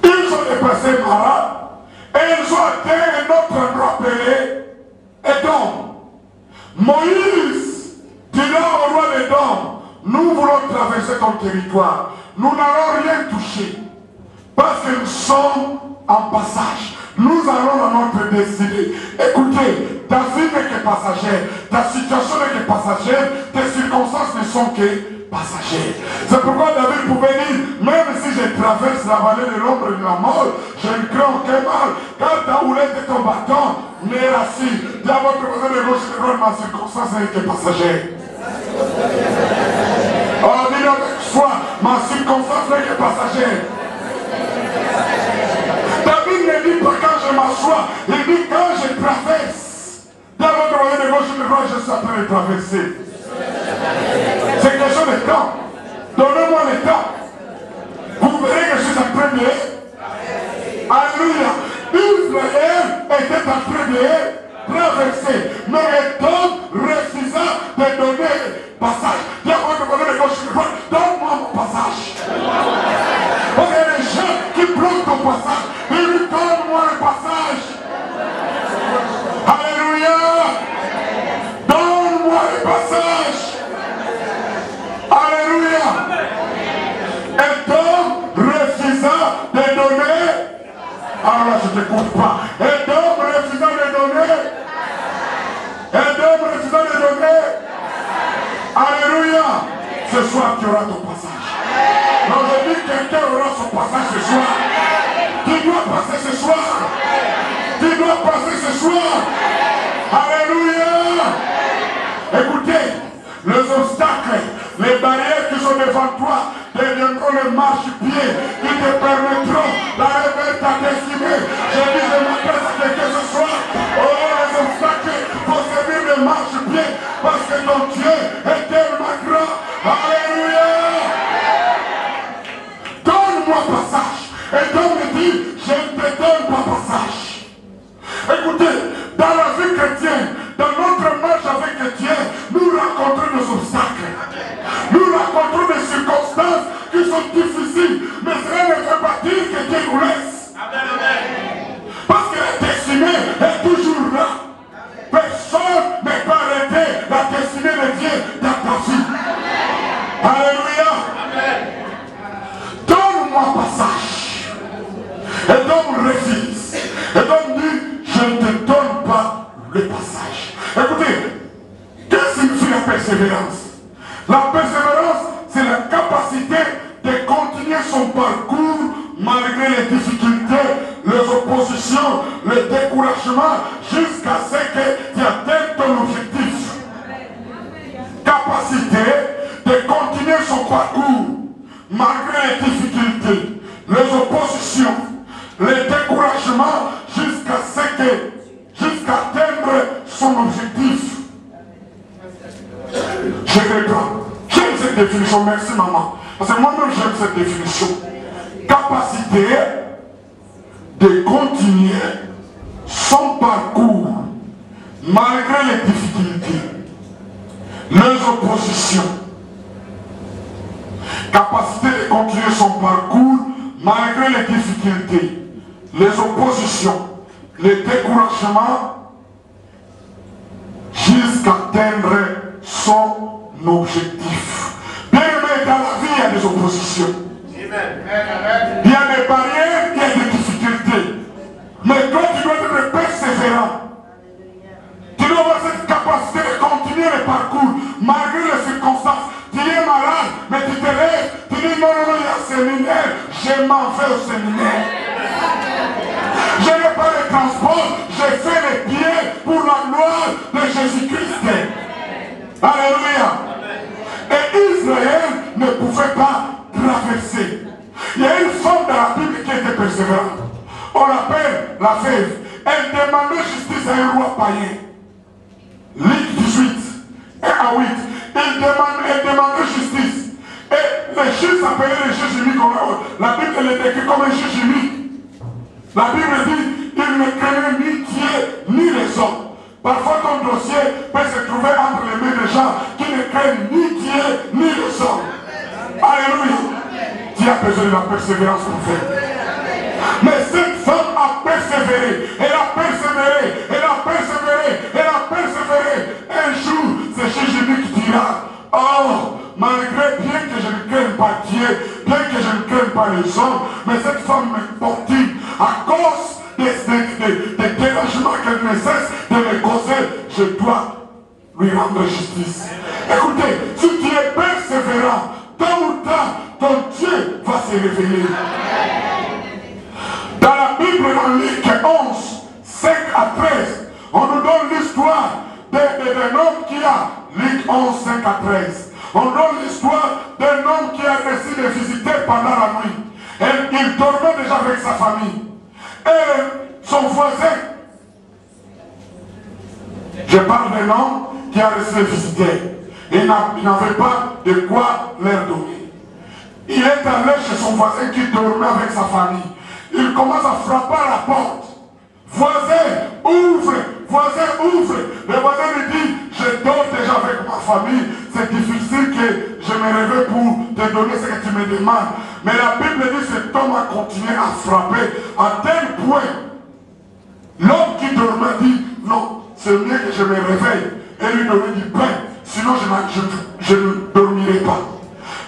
Ils ont dépassé Mara et ils ont atteint un autre endroit appelé Édom. Moïse dira au roi d'Édom: nous voulons traverser ton territoire. Nous n'allons rien toucher parce que nous sommes en passage. Nous allons dans notre destinée. Écoutez, ta vie n'est que passagère, ta situation n'est que passagère, tes circonstances ne sont que passagères. C'est pourquoi David pouvait dire: même si je traverse la vallée de l'ombre de la mort, je ne crains aucun mal, car ta houlette et ton bâton m'est assis. Dis à votre voisin de gauche et de droite: ma circonstance n'est que passagère. Oh, dis-le avec foi: ma circonstance n'est que passagère. David ne dit pas quand je m'assois, il dit quand je traverse. Dans votre moyen de gauche et de droite, je suis en train de traverser. C'est question de temps. Donnez-moi le temps. Vous verrez que je suis en train de... Alléluia. Israël était en train de traverser. Mais Édom refusa de donner passage. Dans votre moyen de gauche et de droite, donne-moi mon passage. Parce qu'il y a des gens qui bloquent ton passage. Il lui donne-moi le passage. Alléluia. Donne-moi le passage. Alléluia. Édom refusa de donner. Alors là, je ne t'écoute pas. Édom refusa de donner. Édom refusa de donner. Alléluia. Ce soir, tu auras ton passage. Non, je dis que quelqu'un aura son passage ce soir. Tu dois passer ce soir. Tu dois passer ce soir. Alléluia. Écoutez, les obstacles, les barrières qui sont devant toi deviendront les marchepieds qui te permettront d'aller vers ta destinée. Je dis, je m'adresse à quelqu'un ce soir. Oh, les obstacles vont servir de marchepieds parce que ton Dieu est tellement grand. Alléluia. Donne-moi passage. Et Dieu me dit: je ne te donne pas passage. Écoutez, dans la vie chrétienne, dans notre marche avec Dieu, nous rencontrons des obstacles. Nous rencontrons des circonstances qui sont difficiles. Mais ce continuer le Dieu dans ta vie. Alléluia. Donne-moi passage. Et donc refuse. Et donc dit, je ne te donne pas le passage. Écoutez, que signifie la persévérance? La persévérance, c'est la capacité de continuer son parcours malgré les difficultés, les oppositions, le découragement, jusqu'à ce que tu atteignes ton objectif. Capacité de continuer son parcours malgré les difficultés, les oppositions, les découragements, jusqu'à atteindre son objectif. Je reprends. J'aime cette définition, merci maman. Parce que moi-même j'aime cette définition. Capacité de continuer son parcours malgré les difficultés, les oppositions. Capacité de continuer son parcours malgré les difficultés, les oppositions, les découragements, jusqu'à atteindre son objectif. Bien aimé, dans la vie, il y a des oppositions. Il y a des barrières, il y a des difficultés. Mais toi, tu dois être persévérant. Tu dois avoir cette capacité de continuer le parcours malgré les circonstances. Tu es malade, mais tu te lèves. Tu dis non, il y a un séminaire. Je m'en vais au séminaire. Je n'ai pas de transport. Je fais les pieds pour la gloire de Jésus-Christ. Alléluia. Et Israël ne pouvait pas traverser. Il y a une femme dans la Bible qui était persévérante. On l'appelle la veuve. Elle demandait justice à un roi païen. Luc 18 et à 8. Elle demandait justice. Et les juges s'appelaient les juges uniques. La Bible est décrite comme un juge unique. La Bible dit il ne craignait ni Dieu ni les hommes. Parfois ton dossier peut se trouver entre les mains des gens qui ne craignent ni Dieu ni les hommes. Alléluia. Tu as besoin de la persévérance pour faire. Mais cette femme a persévéré. Elle a persévéré. Elle a persévéré. Elle a persévéré. Un jour, c'est Jésus qui dira, oh, malgré bien que je ne craigne pas Dieu, bien que je ne craigne pas les hommes, mais cette femme me portine à cause des dérangements qu'elle ne cesse de me causer, je dois lui rendre justice. Écoutez, si tu es persévérant, tôt ou tard, ton Dieu va se révéler. Dans la Bible, dans Luc 11, 5 à 13, on nous donne l'histoire d'un homme qui a, Luc 11, 5 à 13, on donne l'histoire d'un homme qui a décidé de visiter pendant la nuit. Et il dormait déjà avec sa famille. Et son voisin, je parle d'un homme qui a reçu les visiteurs. Il n'avait pas de quoi leur donner. Il est allé chez son voisin qui dormait avec sa famille. Il commence à frapper à la porte. Voisin, ouvre! Voisin, ouvre! Le voisin lui dit, je dors déjà avec ma famille. C'est difficile que je me réveille pour te donner ce que tu me demandes. Mais la Bible dit que cet homme a continué à frapper à tel point. L'homme qui dormait dit, non, c'est mieux que je me réveille et lui donner du pain. Sinon je ne dormirai pas.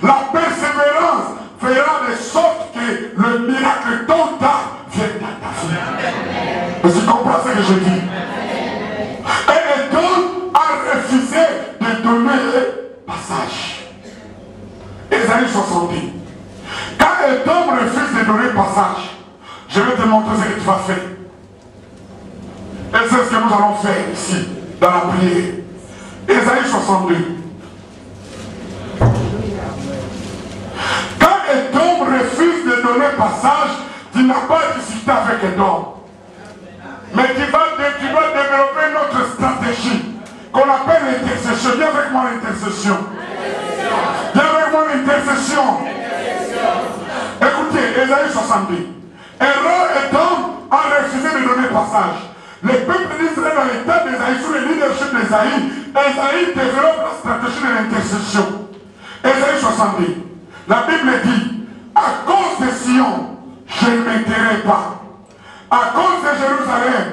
La persévérance fera de sorte que le miracle tôt ou tard vienne dans ta vie. Est-ce que tu comprends ce que je dis? Et Édom a refusé de donner le passage. Ésaïe 70. Quand Édom refuse de donner le passage, je vais te montrer ce que tu vas faire. Et c'est ce que nous allons faire ici, dans la prière. Ésaïe 62. Quand Édom refuse de donner passage, tu n'as pas discuté avec Édom. Mais tu dois développer notre stratégie qu'on appelle l'intercession. Viens avec moi l'intercession. Viens avec moi l'intercession. Écoutez, Ésaïe 62. Édom a refusé de donner passage. Le peuple d'Israël dans l'état d'Ésaïe, sous le leadership d'Ésaïe, Ésaïe développe la stratégie de l'intercession. Ésaïe 62. La Bible dit, à cause de Sion, je ne m'éteirai pas. À cause de Jérusalem,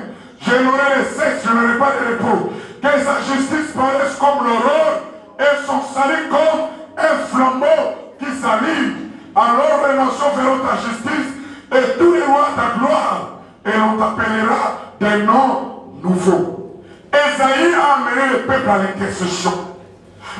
je n'aurai le sexe, je n'aurai pas de repos. que sa justice paraisse comme l'aurore et son salut comme un flambeau qui s'allume. Alors les nations verront ta justice et tous les rois ta gloire, et on t'appellera des noms nouveaux. Ésaïe a amené le peuple à l'intercession.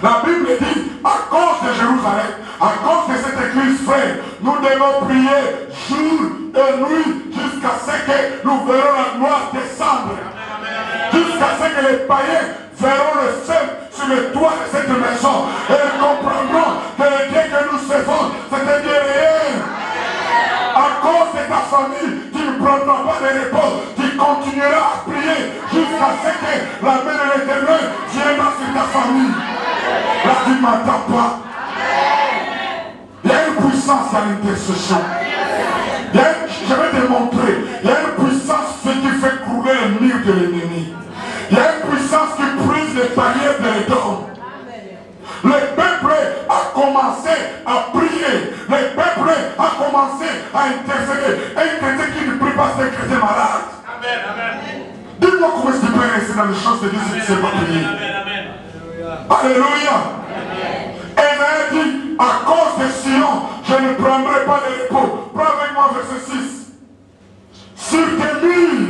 La Bible dit, à cause de Jérusalem, à cause de cette église frère, nous devons prier jour et nuit jusqu'à ce que nous verrons la gloire descendre. Jusqu'à ce que les païens verront le ciel sur le toit de cette maison et ils comprendront que le Dieu que nous servons, c'est un Dieu réel. À cause de ta famille, tu ne prendras pas de repos, tu continueras à prier jusqu'à ce que la main de l'Éternel viendra sur ta famille. Là, tu ne m'entends pas. Il y a une puissance à l'intercession. Je vais te montrer. Il y a une puissance qui fait couler le mur de l'ennemi. Il y a une puissance qui brise les barrières de l'Édom. Le peuple a commencé à prier. Le peuple a commencé à intercéder. Un chrétien qui ne prie pas, c'est un chrétien malade. Dis-moi comment est-ce qu'il peut rester dans les choses de Dieu si tu ne sais pas prier. Alléluia. Esaïe dit, à cause de Sion, je ne prendrai pas de repos. Prends avec moi verset 6. Sur tes murs,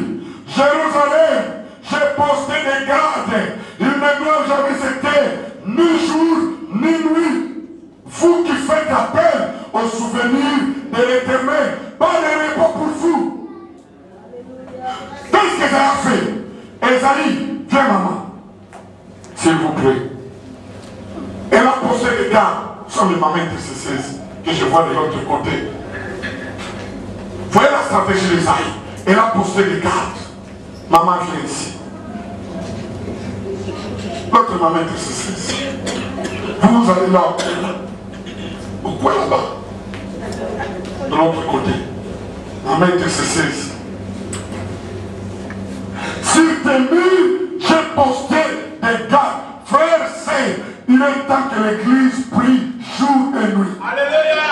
Jérusalem, j'ai posté des gardes. Ils ne doivent jamais s'éteindre, ni jour, ni nuit. Vous qui faites appel au souvenir de l'Éternel, pas de repos pour vous. Qu'est-ce que ça a fait? Esaïe, viens maman. S'il vous plaît. Elle a posé des gardes sur les mamans intercesseuses que je vois de l'autre côté. Voyez la stratégie d'Esaïe. Elle a posé des gardes. Maman vient ici. L'autre maman intercesseuse. Vous allez là. Pourquoi là-bas? De l'autre côté. Maman intercesseuse. Sur tes murs, j'ai posté des gardes. Frères, c'est il est temps que l'église prie jour et nuit. Alléluia.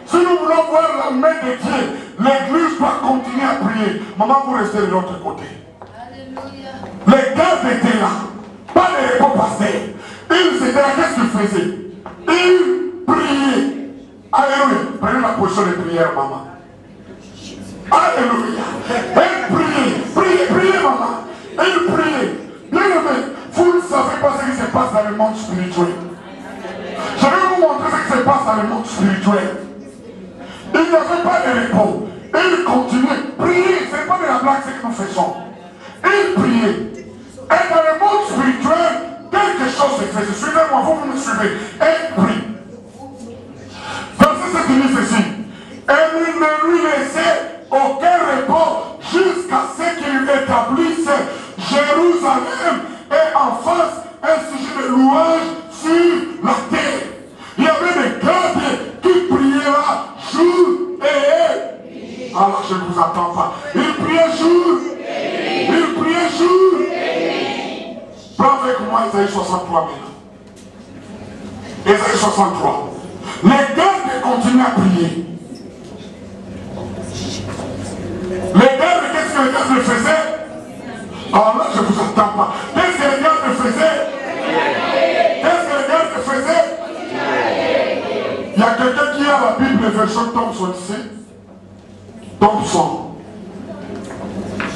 Si nous voulons voir la main de Dieu, l'église doit continuer à prier. Maman, vous restez de l'autre côté. Alléluia. Les gardes étaient là. Pas les repos passés. Ils étaient là. Qu'est-ce qu'ils faisaient? Ils priaient. Alléluia. Prenez la position de prière, maman. Alléluia. Ils priaient. Priez, maman. Ils priaient. Bien aimé, vous ne savez pas ce qui se passe dans le monde spirituel. Je vais vous montrer ce qui se passe dans le monde spirituel. Il n'y avait pas de repos. Ils continuaient. Prier, ce n'est pas de la blague ce que nous faisons. Ils priaient. Et dans le monde spirituel, quelque chose se faisait. Suivez-moi, vous me suivez. Ils prient. Verset 7 dit ceci. Et il ne lui laissait aucun repos jusqu'à ce qu'il établisse Jérusalem et en face un sujet de louange sur la terre. Il y avait des gardes qui priaient là jour et alors je ne vous attends pas. Ils priaient jour. Ils priaient jour. Prends avec moi Isaïe 63 maintenant. Isaïe 63. Les gardes continuent à prier. Les gardes, qu'est-ce que les gardes faisaient? Alors là, je ne vous attends pas. Qu'est-ce que les gardes faisaient? Qu'est-ce que les gardes faisaient? Il y a quelqu'un qui a la Bible, version Thompson ici. Thompson.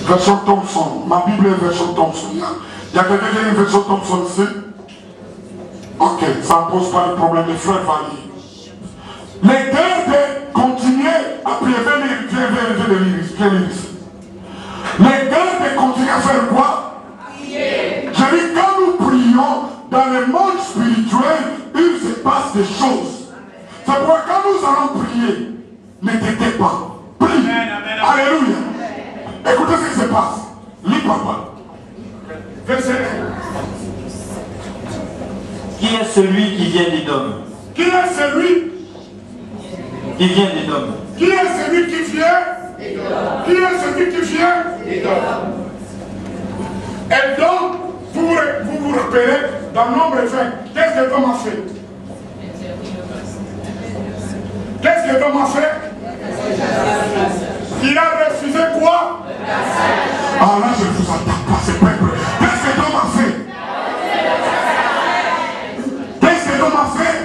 Version Thompson. Ma Bible est version Thompson. Il y a quelqu'un qui a une version Thompson ici. Ok, ça ne pose pas de problème. Les frères valident. Les gardes continuaient à prier. Viens lire ici. Les gardes continuent à faire quoi? Prier. Je dis, quand nous prions, dans le monde spirituel, il se passe des choses. C'est pourquoi quand nous allons prier, ne t'étais pas. Prie. Alléluia. Écoutez ce qui se passe. Lis papa. Verset 1. Qui est celui qui vient d'Édom? Qui est celui qui vient d'Édom? Qui est celui qui vient? Qui est celui qui vient? Et donc, vous vous repérez dans Nombre 20. Qu'est-ce que Édom a fait? Qu'est-ce que Édom a fait? Il a refusé quoi? Ah là, je ne vous entends pas, ce peuple. Qu'est-ce que Édom a fait? cet homme a fait?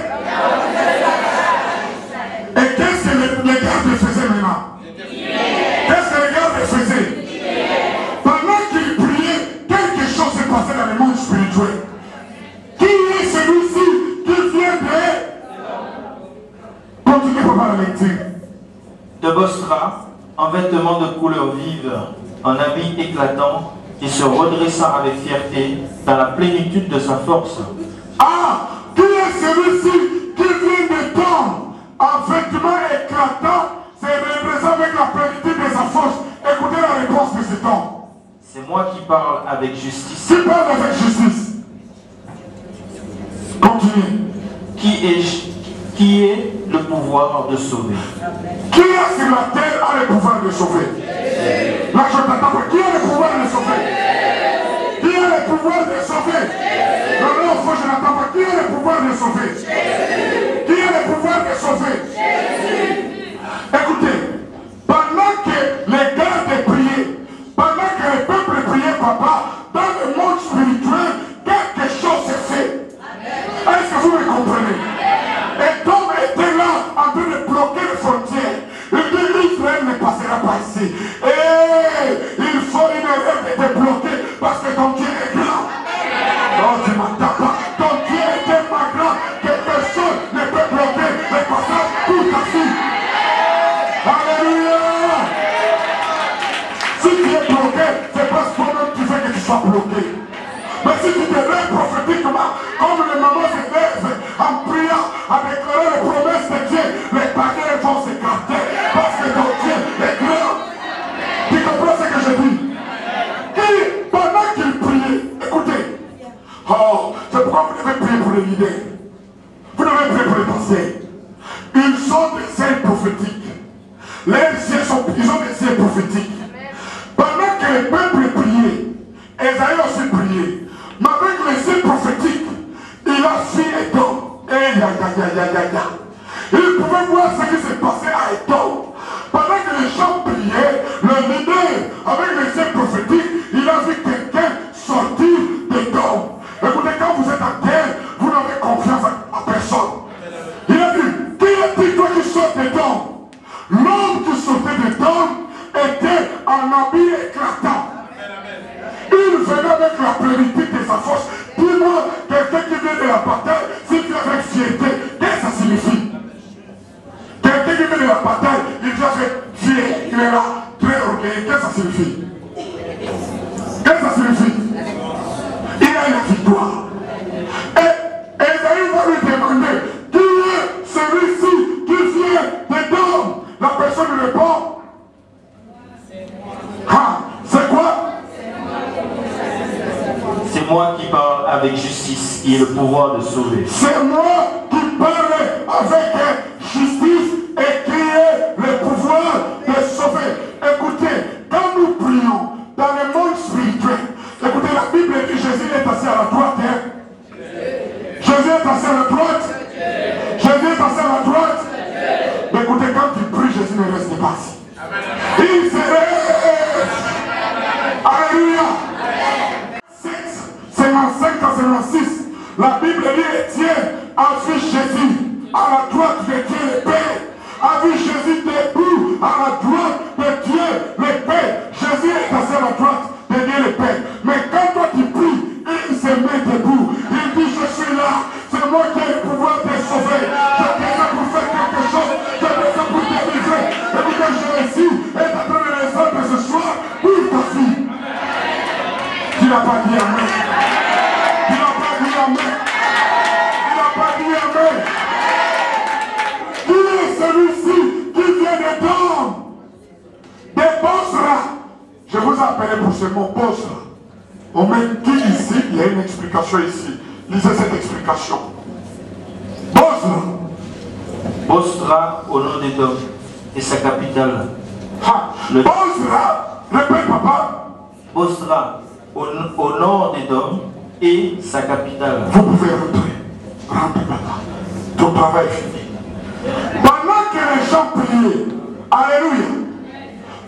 Et qu'est-ce que les gardes faisaient maintenant? Qu'est-ce que les gardes faisaient? Pendant qu'ils priaient, quelque chose s'est passé dans le monde spirituel. Qui est celui-ci qui vient de... Continuez par la lecture. De Bostra, en vêtements de couleur vive, en habit éclatant, et se redressant avec fierté dans la plénitude de sa force. Ah, qui est celui-ci qui vient de tomber en vêtements éclatants, c'est représenté avec la plénitude de sa force? Écoutez la réponse de cet homme. C'est moi qui parle avec justice. Qui parle avec justice? Continuez. Qui est le pouvoir de sauver? Qui est sur la terre a le pouvoir de sauver? Là, je t'attends pas. Qui a le pouvoir de sauver? Qui a le pouvoir de sauver? Non, non, faut que je n'attends pas. Qui a le pouvoir de sauver? Qui a le pouvoir de sauver? Écoutez, pendant que les gardes priaient, pendant que le peuple priait, papa, dans le monde spirituel, quelque chose s'est fait. Est-ce que vous me comprenez? Et Tom était là en train de bloquer les frontières. Il dit l'Israël ne passera pas ici. Et il faut une erreur de te bloquer parce que ton Dieu est grand. Non, tu m'entends pas. Ton Dieu est tellement grand que personne ne peut bloquer le passage tout à fait. Alléluia. Si tu es bloqué, c'est parce que toi-même tu veux que tu sois bloqué. Mais si tu te lèves prophétiquement, comme les mamans se lèvent en priant, à déclarer les promesses de Dieu, les paquets vont s'écarter parce que ton Dieu est grand. Tu comprends ce que je dis? Et pendant qu'il priait, écoutez, oh, c'est pourquoi vous devez prier pour les leaders. Vous devez prier pour les pasteurs. Ils sont des ailes prophétiques. Les yeux ils ont des ailes prophétiques. Pendant que le peuple priait, Esaïe aussi priait. Mais avec les yeux prophétiques, il a fui Édom. Il pouvait voir ce qui s'est passé à Édom. Pendant que les gens priaient, le leader, avec les yeux prophétiques, il a vu quelqu'un sortir d'Édom. Écoutez, quand vous êtes en terre, vous n'avez confiance à personne. Il a dit, qui est-il toi qui sort d'Édom? L'homme qui sortait d'Édom était en habit éclatant. Il venait avec la plénitude de sa force. Dis-moi, quelqu'un qui vient de la bataille, si tu es avec fierté, qu'est-ce que ça signifie? Quelqu'un qui vient de la bataille, il vient avec fierté, il est là, très orgueilleux, qu'est-ce que ça signifie? Qu'est-ce que ça signifie? Il a une victoire. Et Esaïe va lui demander, qui est celui-ci qui vient d'Édom? La personne lui répond, ah, c'est quoi? C'est moi qui parle avec justice, qui est le pouvoir de sauver. C'est moi qui parle avec justice et qui est le pouvoir de sauver. Écoutez, quand nous prions dans le monde spirituel, écoutez, la Bible dit Jésus est assis à la droite. Hein? Jésus est assis à la droite. Jésus est assis à la droite. Mais écoutez, quand tu pries, Jésus ne reste pas assis. Il se reste. Alléluia. 55 à 56, la Bible dit Étienne a vu Jésus à la droite de Dieu le Père, a vu Jésus debout à la droite de Dieu le Père. Jésus est assis à la droite de Dieu le Père. Mais quand toi tu pries, il se met debout. Il dit je suis là, c'est moi qui ai le pouvoir de sauver. Je descends pour faire quelque chose, je descends pour te délivrer. Et que Jésus est en train de résoudre ce soir pour ta fille. Tu n'as pas dit amen. Il n'a pas dit amen. Il n'a pas dit amen. Qui est celui-ci qui vient d'Édom? Des Bosra. Je vous appelle pour ce mot Bosra. On met qui ici? Il y a une explication ici. Lisez cette explication. Bosra. Bostra au nom d'Édom et sa capitale. Bosra. Répète papa. Bostra au nord d'Édom et sa capitale. Vous pouvez rentrer. Rentrez papa. Ton travail est fini. Pendant que les gens priaient, alléluia.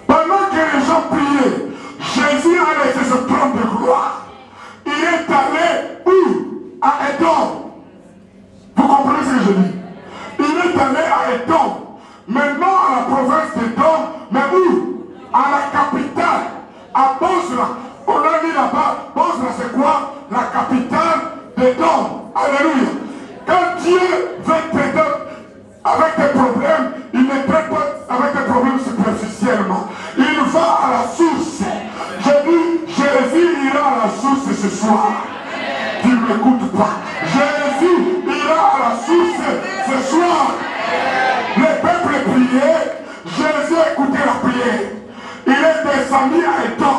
Pendant que les gens priaient, Jésus a laissé ce trône de gloire. Il est allé où? À Édom. Vous je dis? Il est allé à Édom. Maintenant à la province d'Édom, mais où? À la capitale, à Bosra. On a dit là-bas, Bosra c'est quoi? La capitale d'Édom. Alléluia. Quand Dieu veut t'aider avec des problèmes, il ne traite pas avec des problèmes superficiellement. Il va à la source. Je dis, Jésus ira à la source ce soir. Tu ne m'écoutes pas. Jésus ira à la source ce soir. Le peuple priait, Jésus écoutait la prière. Il est descendu à Édom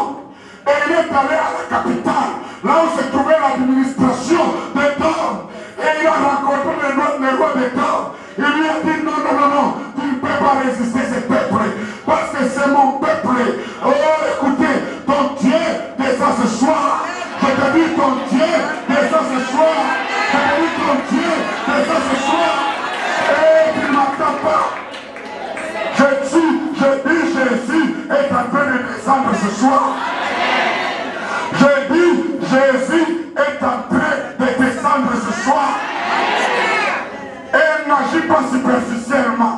et il est allé à la capitale, là où se trouvait l'administration d'Édom. Et il a rencontré le roi d'Édom. Il lui a dit non, non, non, non, tu ne peux pas résister ce peuple, parce que c'est mon peuple. Oh, écoutez, ton Dieu descend ce soir. Je te dis, ton Dieu descend ce soir. Je te dis, ton Dieu descend ce soir. Et tu ne m'entends pas. Je dis, Jésus est en train de descendre ce soir. Je dis, Jésus est en train de descendre ce soir. Et il n'agit pas superficiellement.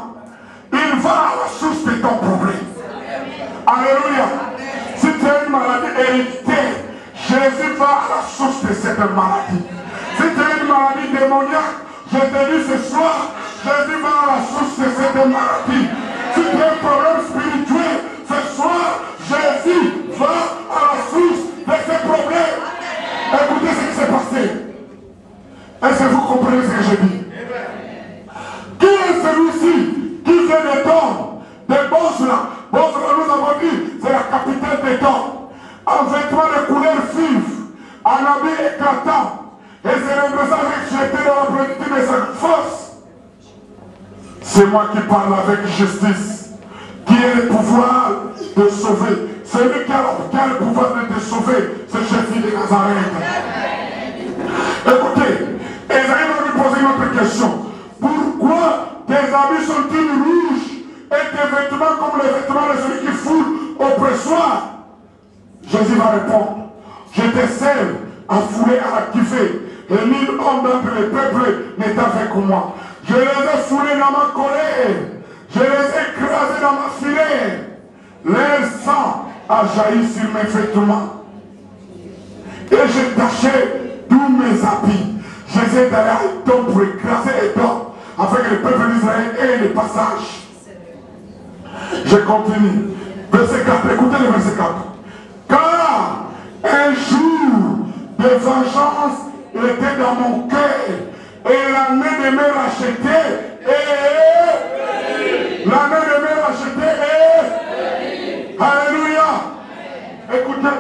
Il va à la source de ton problème. Alléluia. Si tu as une maladie héréditaire, Jésus va à la source de cette maladie. Si tu as une maladie démoniaque, je te dis ce soir, Jésus va à la source de cette maladie. Si tu as un problème spirituel, ce soir, Jésus va à la source de ces problèmes. Écoutez ce qui s'est passé. Est-ce que vous comprenez ce que je dis? Qui est celui-ci qui vient d'Édom, de Bosra? Bosra, nous avons dit, c'est la capitale d'Édom. En vêtements de couleur vive, en habit éclatant, et se représente jeté dans la plénitude de sa force. C'est moi qui parle avec justice, qui a le pouvoir de sauver. Celui qui a le pouvoir de te sauver, c'est Jésus de Nazareth. Écoutez, Esaïe va lui poser une autre question. Pourquoi tes habits sont-ils rouges et tes vêtements comme les vêtements de celui qui foule au pressoir? Jésus va répondre, je te sers à fouler à la kiffer, et nul homme d'entre les peuples n'est avec moi. Je les ai foulés dans ma colère, je les ai écrasés dans ma filet. Leur sang a jailli sur mes vêtements. Et j'ai taché tous mes habits. Je les ai d'aller à Édom pour écraser Édom, avec le peuple d'Israël et les passages. Je continue. Verset 4, écoutez le verset 4. Car un jour de vengeance était dans mon cœur, et l'année de me racheter, et l'année de me racheter, et alléluia. Écoutez,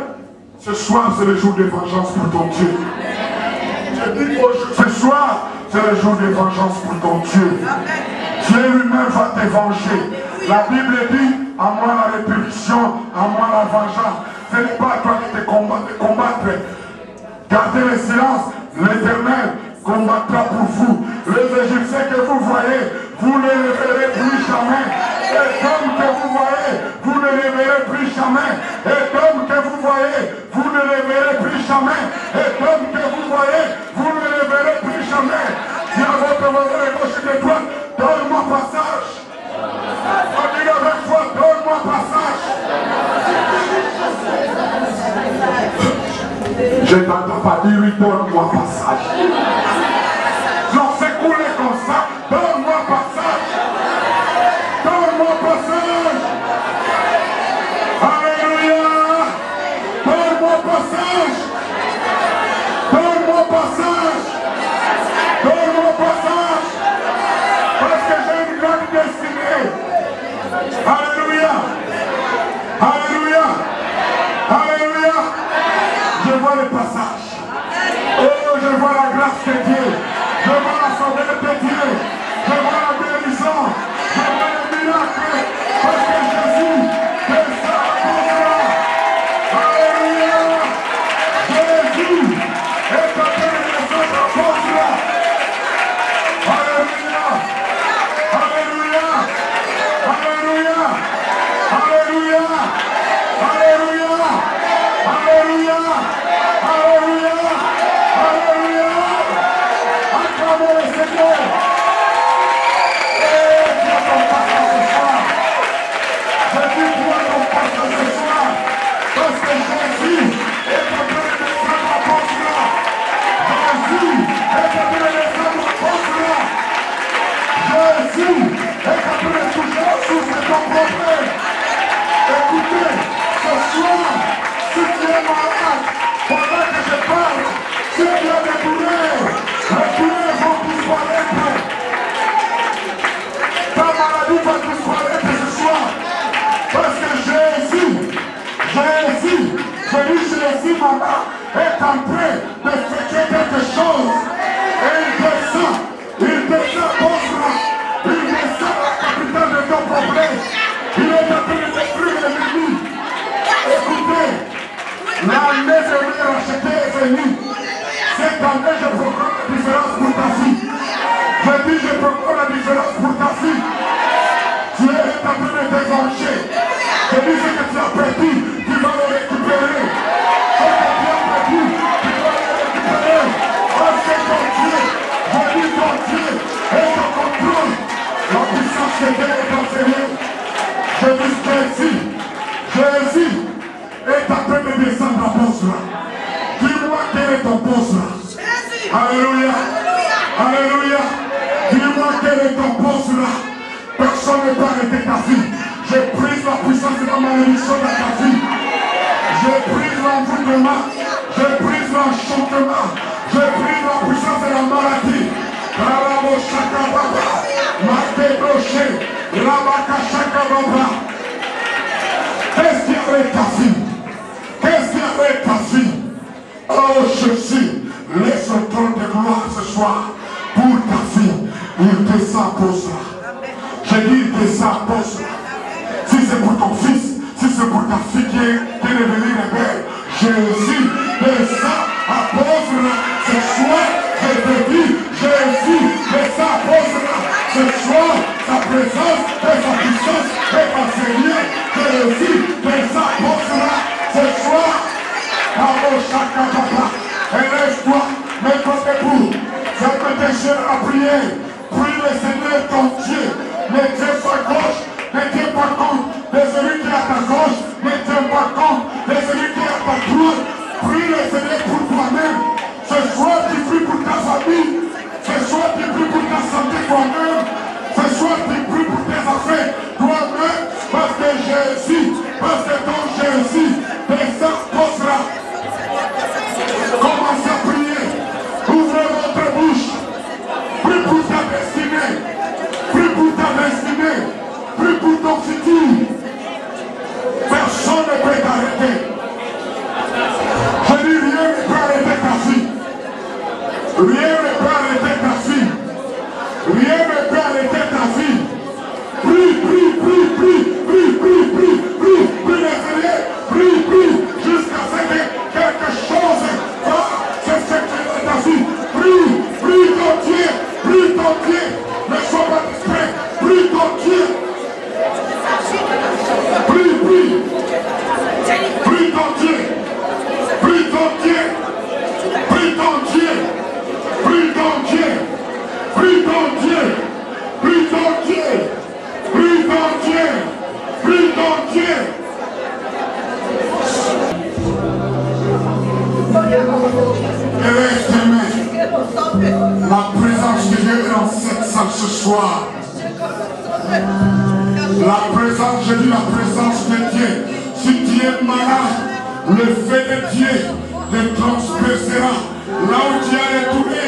ce soir c'est le jour de vengeance pour ton Dieu. Je dis ce soir c'est le jour de vengeance pour ton Dieu. Dieu lui-même va te venger. La Bible dit, à moi la répétition, à moi la vengeance. Ce n'est pas à toi de te combattre. Gardez le silence, l'Éternel combattra pour vous. Les Égyptiens que vous voyez, vous ne les verrez plus jamais. Et comme que vous voyez, vous ne les verrez plus jamais. Et comme que vous voyez, vous ne les verrez plus jamais. Et comme que vous voyez, vous ne les verrez plus jamais. Dis à votre voisin de gauche et de droite, donne-moi passage. On dit avec foi, donne-moi passage. Je t'entends pas dire, oui, donne-moi passage. J'en fais couler comme ça, donne-moi passage. Donne-moi passage. Alléluia. Donne-moi passage. Donne-moi passage. Donne-moi passage. Parce que j'ai une grande destinée. Alléluia. Alléluia. Alléluia. Je vois le passage. Oh, je vois Jamais je proclame la différence pour ta fille. Je dis, je proclame la différence pour ta fille. Tu es en train de dévancher. Je dis ce que tu as perdu, tu vas le récupérer. Ce que tu as perdu, tu vas le récupérer. Parce que ton Dieu, je dis ton Dieu, est en contrôle. La puissance de Dieu est en Seigneur. Je dis Jésus est en train de descendre la poste là. Dis-moi quel est ton poste là. Alléluia. Alléluia. Dis-moi quel est ton poste là. Personne ne peut arrêter ta vie. Je prise la puissance de la malédiction de ta vie. Je prise l'envoûtement. Je prise l'enchantement. Je prise la puissance de la maladie. Karabo Shakababa. Matebroché. Rabaka Shakababa. Qu'est-ce qui arrête ta vie? Qu'est-ce qui arrête ta vie? Oh Jésus, laisse le trône de gloire ce soir pour ta fille. Il descend pour ça. J'ai dit il descend pour ça. Si c'est pour ton fils, si c'est pour ta fille qui est devenue rebelle, Jésus descend à pose là. Ce soir, je te dis, Jésus descend à pose là. Ce soir, sa présence et sa puissance est enseignée. Jésus descend à pose là. Ce soir, élève-toi, mets-toi debout. Ferme tes yeux à prier. Prie le Seigneur ton Dieu. Ne tiens pas gauche, ne tiens pas compte de celui qui est à ta gauche, ne tiens pas compte de celui qui est à ta droite. Prie le Seigneur pour toi-même. Ce soir, tu pries pour ta famille. Ce soir, tu pries pour ta santé toi-même. Ce soir, tu pries pour tes affaires toi-même. Parce que Jésus, parce que ton Jésus descend pour là. Commencez à prier. Ouvrez votre bouche. Prie pour ta destinée. Prie pour ta destinée. Prie pour ton futur. Personne ne peut t'arrêter. Je dis rien ne peut arrêter ta fille. Rien ne peut arrêter ta fille. Rien ne peut arrêter ta fille. Prie, prie, prie, prie, prie, prie, prie, prie, prie le Seigneur. Prie, prie, jusqu'à ce que quelque chose va se sécréter ta fille. Prie, prie ton Dieu, prie ton Dieu. Ne sois pas distrait, prie ton Dieu. Prie, prie. Prie ton Dieu. Prie ton Dieu. Prie ton Dieu. Prie ton Dieu. Prie ton Dieu. Prie ton Dieu. Prie ton Dieu. Prie ton Dieu. Élève tes mains. La présence de Dieu est dans cette salle ce soir. La présence, je dis la présence de Dieu. Si tu es malade, le fait de Dieu te transpercera. Là où tu as retourné,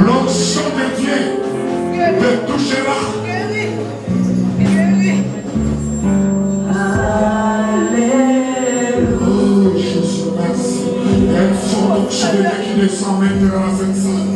l'onction de Dieu te touchera. Oh Jésus, merci. Il y a une forte onction de Dieu qui descend maintenant dans cette salle.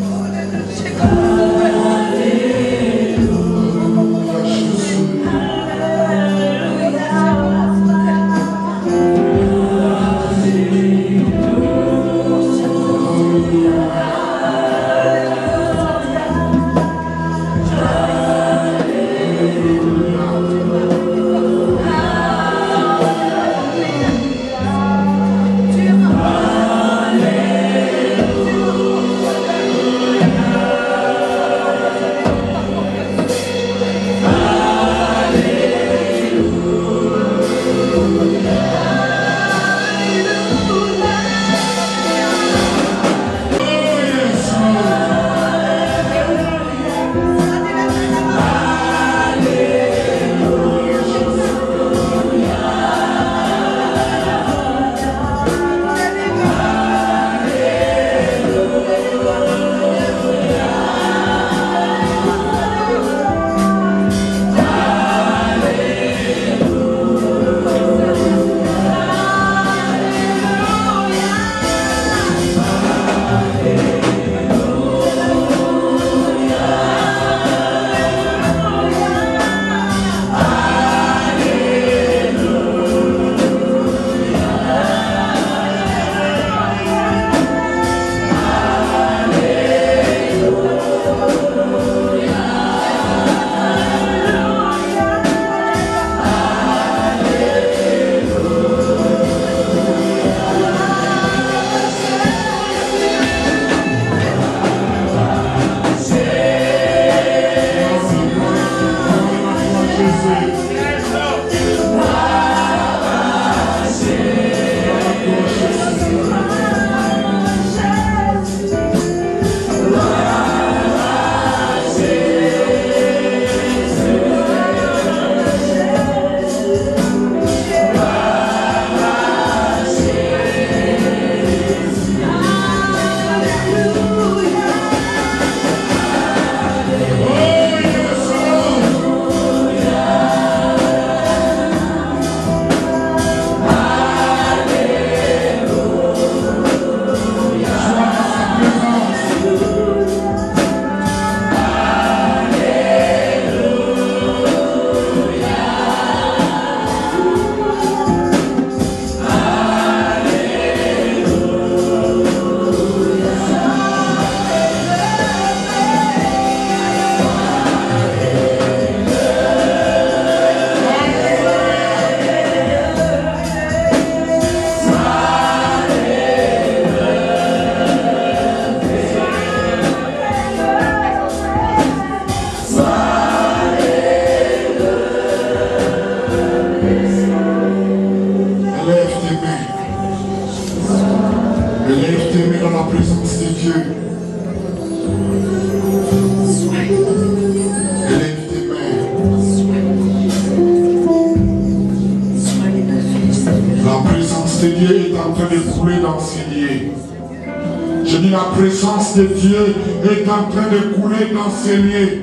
présence de Dieu est en train de couler dans ces lieux.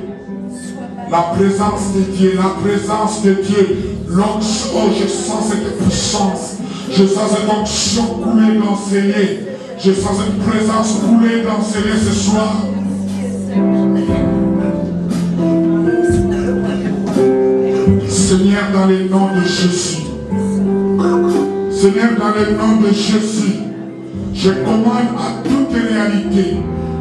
La présence de Dieu, la présence de Dieu. L'onction, oh, je sens cette puissance. Je sens cette onction couler dans ces lieux. Je sens cette présence couler dans ces lieux ce soir. Seigneur, dans le nom de Jésus. Seigneur, dans le nom de Jésus, je commande à toute réalité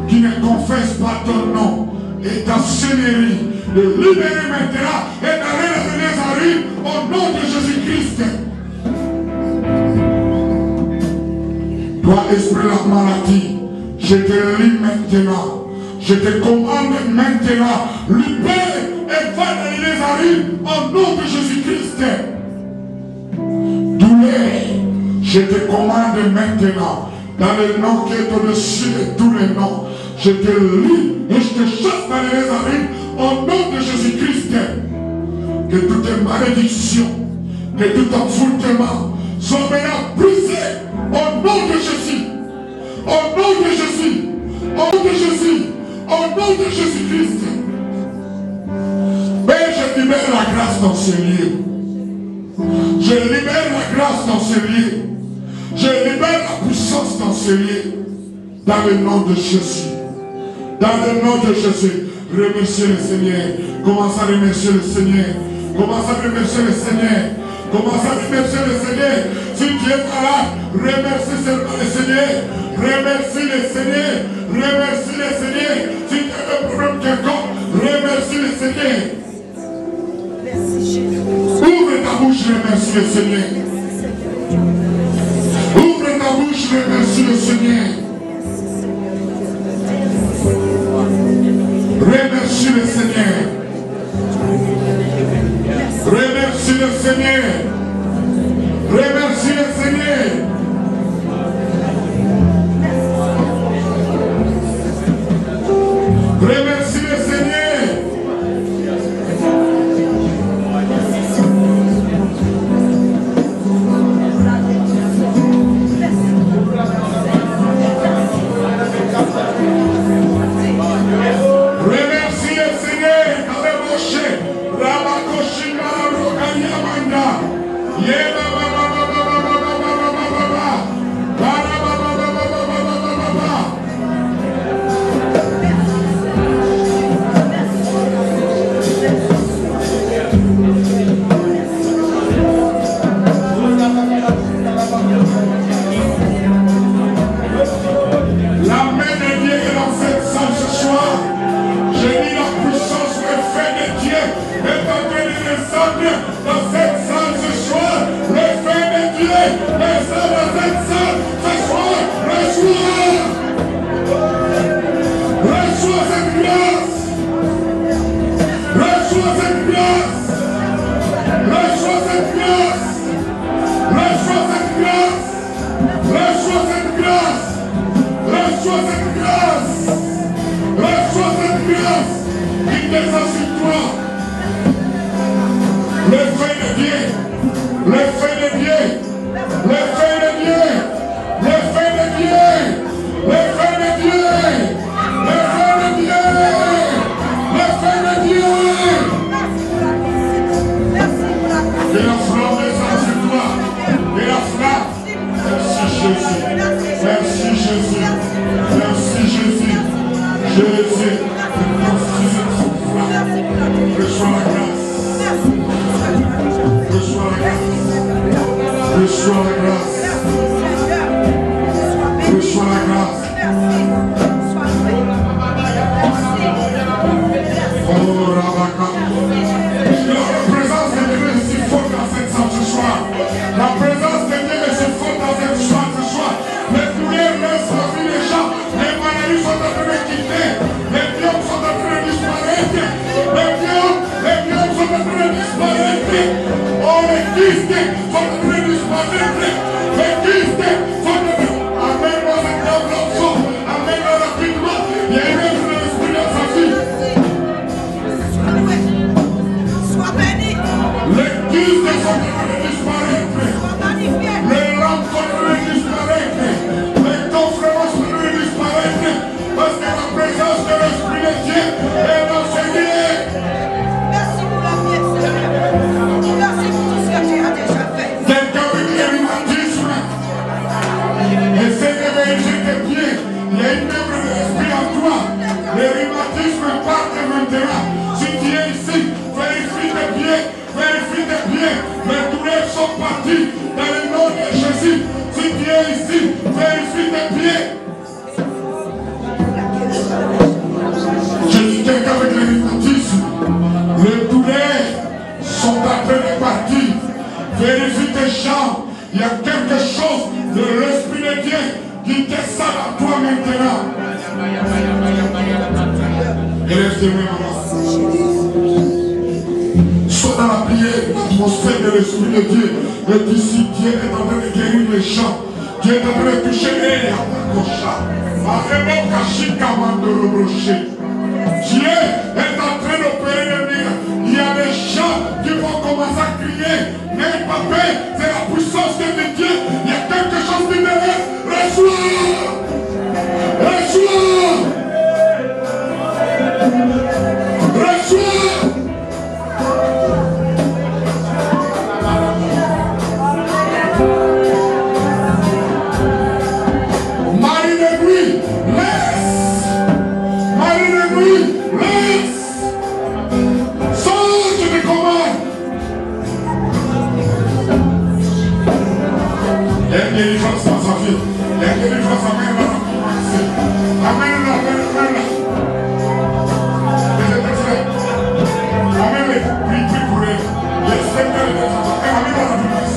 qui ne confesse pas ton nom et ta Seigneurie de libérer maintenant et d'aller les arrives au nom de Jésus-Christ. Toi, esprit de la maladie, je te lis maintenant. Je te commande maintenant, libère et va dans les arrives au nom de Jésus-Christ. Douleur, je te commande maintenant, dans le nom qui est au-dessus de tous les noms, je te lis et je te chasse dans les arrives au nom de Jésus-Christ. Que toute malédiction, que tout envoûtement soit maintenant brisé au nom de Jésus. Au nom de Jésus. Au nom de Jésus. Au nom de Jésus-Christ. Mais je libère la grâce dans ce lieu. Je libère la grâce dans ce lieu. Je libère la puissance dans ce lieu. Dans le nom de Jésus. Dans le nom de Jésus. Remerciez le Seigneur. Commence à remercier le Seigneur. Commence à remercier le Seigneur. Commence à remercier le Seigneur. Si tu es pas là, remercie seulement le Seigneur. Remercie le Seigneur. Remercie le Seigneur. Si tu as un problème quelconque, remercie le Seigneur. Ouvre ta bouche, remercie le Seigneur. Ouvre ta bouche, remercie le Seigneur. Remercie le Seigneur. Remercie le Seigneur. Remercie le Seigneur. Remercie le Seigneur. Remercie le Seigneur. La main de Dieu est dans cette salle ce soir. J'ai dit la puissance, le fait de Dieu est en train de descendre dans cette salle ce soir. Le fait de Dieu descend dans cette salle ce soir. Reçois cette grâce. Reçois cette grâce. Reçois cette grâce. Reçois cette grâce. Reçois cette grâce. Reçois cette grâce. Reçois cette grâce qui descend sur toi. Le fait de Dieu. Le fait de Dieu. Le fait de Dieu. Le fait de Dieu. Le fait de Dieu. Le fait de Dieu. Le fait de Dieu. Que la flamme descende sur toi. Que la flamme. Merci Jésus. Merci Jésus. Merci Jésus. Jésus. Reçois la grâce. Reçois la grâce. Reçois la grâce. Reçois la grâce. Oh Rabaka. La présence de Dieu est si forte dans cette salle ce soir. La présence de Dieu est si forte dans cette salle ce soir. Les douleurs laissent la vie des gens. Les maladies sont en train de quitter. Les viols sont en train de disparaître. Les viols sont en train de disparaître. Oh, les kystes sont en train de disparaître. Les kystes sont en train de... Amène-moi cette développement. Amène-moi rapidement. Il y a une œuvre de l'esprit dans sa vie. Sois béni. Les kystes sont en train de disparaître. Les lampes sont en train de disparaître. Les coffres sont en train de disparaître. maintenant. Si tu es ici, vérifie tes pieds, vérifie tes pieds. Les douleurs sont parties dans le nom de Jésus. Si tu es ici, vérifie tes pieds. Je dis quelqu'un avec les rhumatismes. Les douleurs sont en train de partir. Vérifie tes jambes. Il y a quelque chose de l'Esprit de Dieu qui descend à toi maintenant. Élève-toi, maman. Sois dans la prière, l'atmosphère de l'Esprit de Dieu. Et d'ici, Dieu est en train de guérir les gens. Dieu est en train de toucher les Dieu est en train d'opérer le miracle. Il y a des gens qui vont commencer à crier. Mais papa, c'est la puissance de Dieu. Il y a quelque chose qui me reste. Reçois! Reçois! Reçois! Marie de nuit, laisse! Marie de nuit, laisse! Sors, je te commande! Il y a une délivrance dans sa vie. Il y a une délivrance, amène-la. Amène-la, amène-la. Amène-la. Prie pour elle. Laisse-le faire les enfants. Amène-la la délivrance.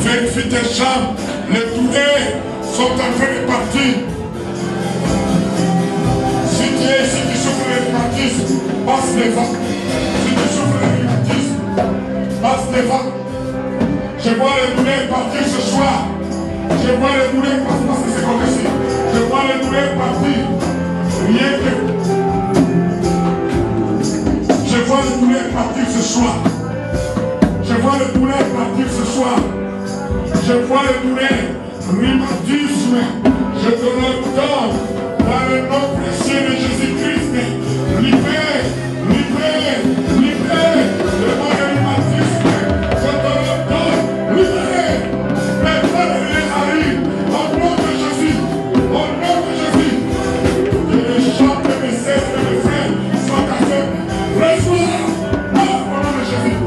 Vérifie tes jambes, les douleurs sont en train de partir. Si tu es ici qui souffre de rhumatisme, passe devant. Si tu souffres de rhumatisme, passe devant. Je vois les douleurs partir ce soir. Je vois les douleurs partir, parce que c'est comme ici. Je vois les douleurs partir. Rien que. Je vois les douleurs partir ce soir. Je vois les douleurs partir ce soir. Je vois les douleurs, rhumatisme. Je te l'ordonne dans le nom précieux de Jésus-Christ. Libère, libère, libère le nom de rhumatisme. Je te l'ordonne, libère. Maintenant, les arrive au nom de Jésus. Au nom de Jésus. Que les chants de mes sœurs et de mes frères soient affectés. Reçois au nom de Jésus.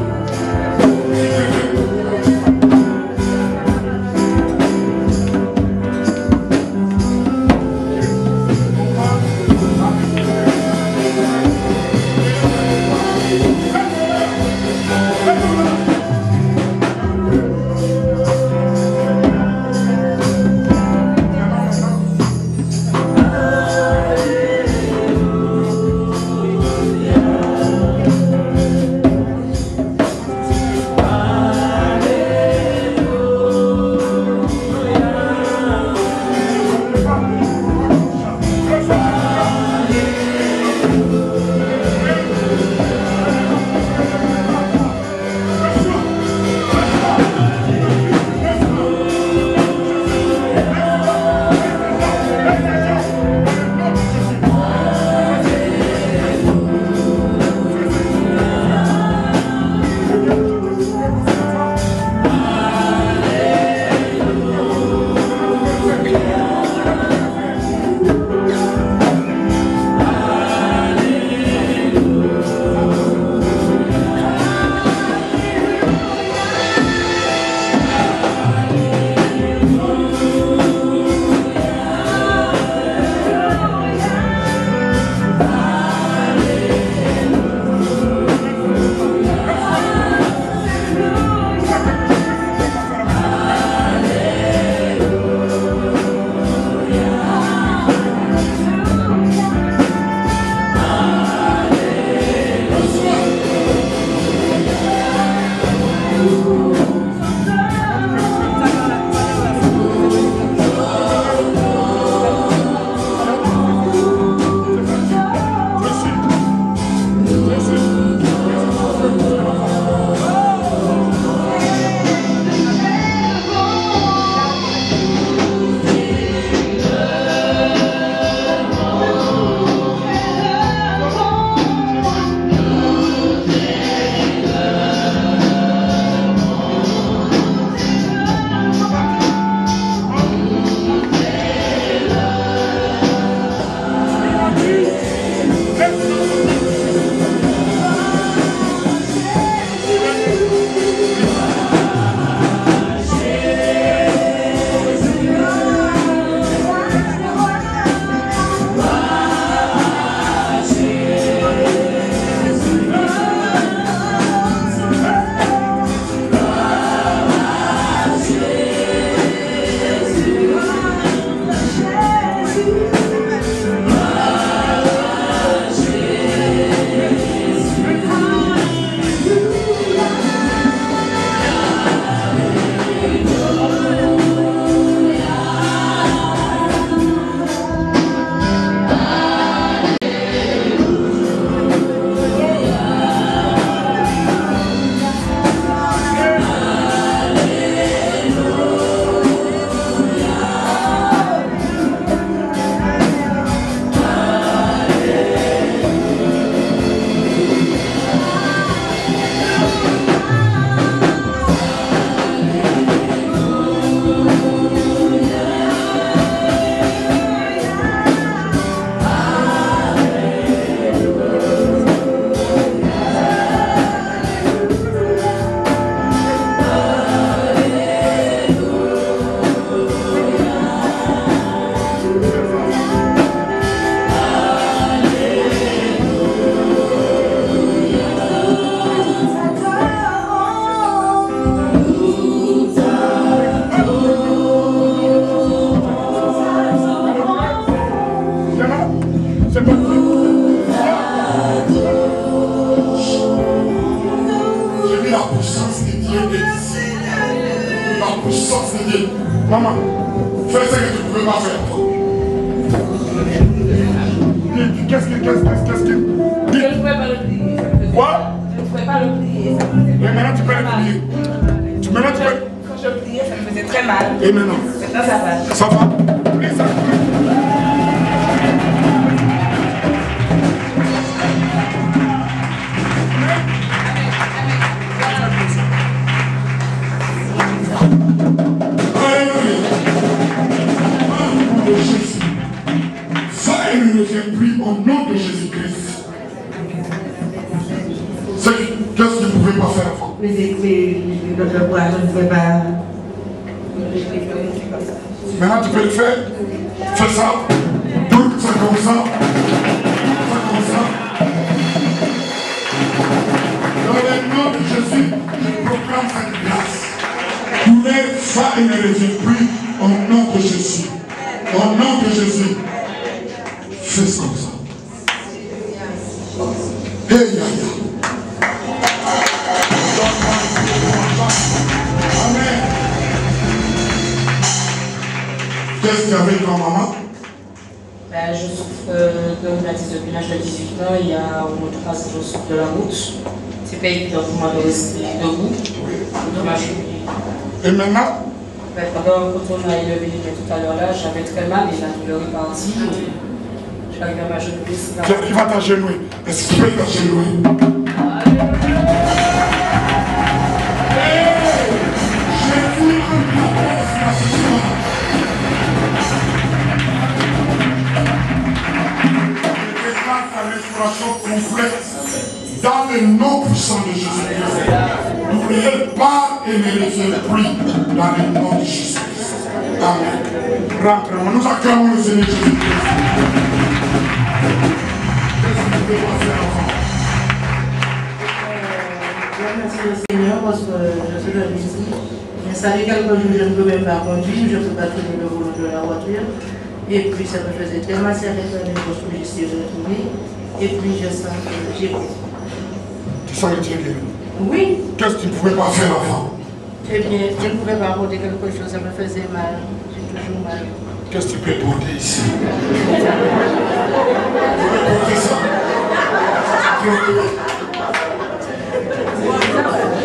puissance de Dieu. Maman, fais ce que tu ne pouvais pas faire. Qu'est-ce que... Je ne pouvais pas le plier. Quoi? Je ne pouvais pas le plier. Et maintenant tu peux le plier. Maintenant tu peux... Quand je pliais, ça me faisait très mal. Et maintenant? Maintenant ça va. Ça va? Plie ça. Ça et ne revient plus au nom de Jésus-Christ. Qu'est-ce qu'il ne pouvait pas faire avant? Mais le bois, je ne pouvais pas. Maintenant tu peux le faire. Fais ça. Tout ça comme ça. Ça comme ça. Dans le nom de Jésus, je proclame cette grâce. Douleur, ça et ne revient plus au nom de Jésus. Au nom de Jésus. Fais ça comme ça. Hey, ya, ya. Amen. Qu'est-ce qu'il y avait dans maman? Ben, je souffre de rhumatisme depuis l'âge de 18 ans. Il y a au moins 3 ans, je souffre de la route. C'est pas évident pour moi de rester debout. Et maintenant? Ben, pendant quand on a élevé tout à l'heure là, j'avais très mal et la douleur est partie. J'arrive à m'agenouiller. Tu arrives à t'agenouiller. Est-ce que tu peux t'agenouiller? Complète dans le nom puissant de Jésus-Christ. N'oubliez pas et ne revient plus dans le nom de Jésus-Christ. Amen. Rentrons. Nous acclamons le Seigneur Jésus-Christ. Qu'est-ce que tu peux faire avant? Je remercie le Seigneur parce que je suis venu ici. Mais ça fait quelques jours je ne peux même pas conduire, je ne peux pas tourner le volant de la voiture. Et puis ça me faisait très mal, c'est avec les postes que j'essaie de retrouver. Et puis je sens que j'ai pris. Tu sens que tu es guéri? Oui. Qu'est-ce que tu ne pouvais pas faire avant? Eh bien, je ne pouvais pas porter quelque chose, ça me faisait mal. J'ai toujours mal. Qu'est-ce que tu peux porter ici? Tu peux porter ça?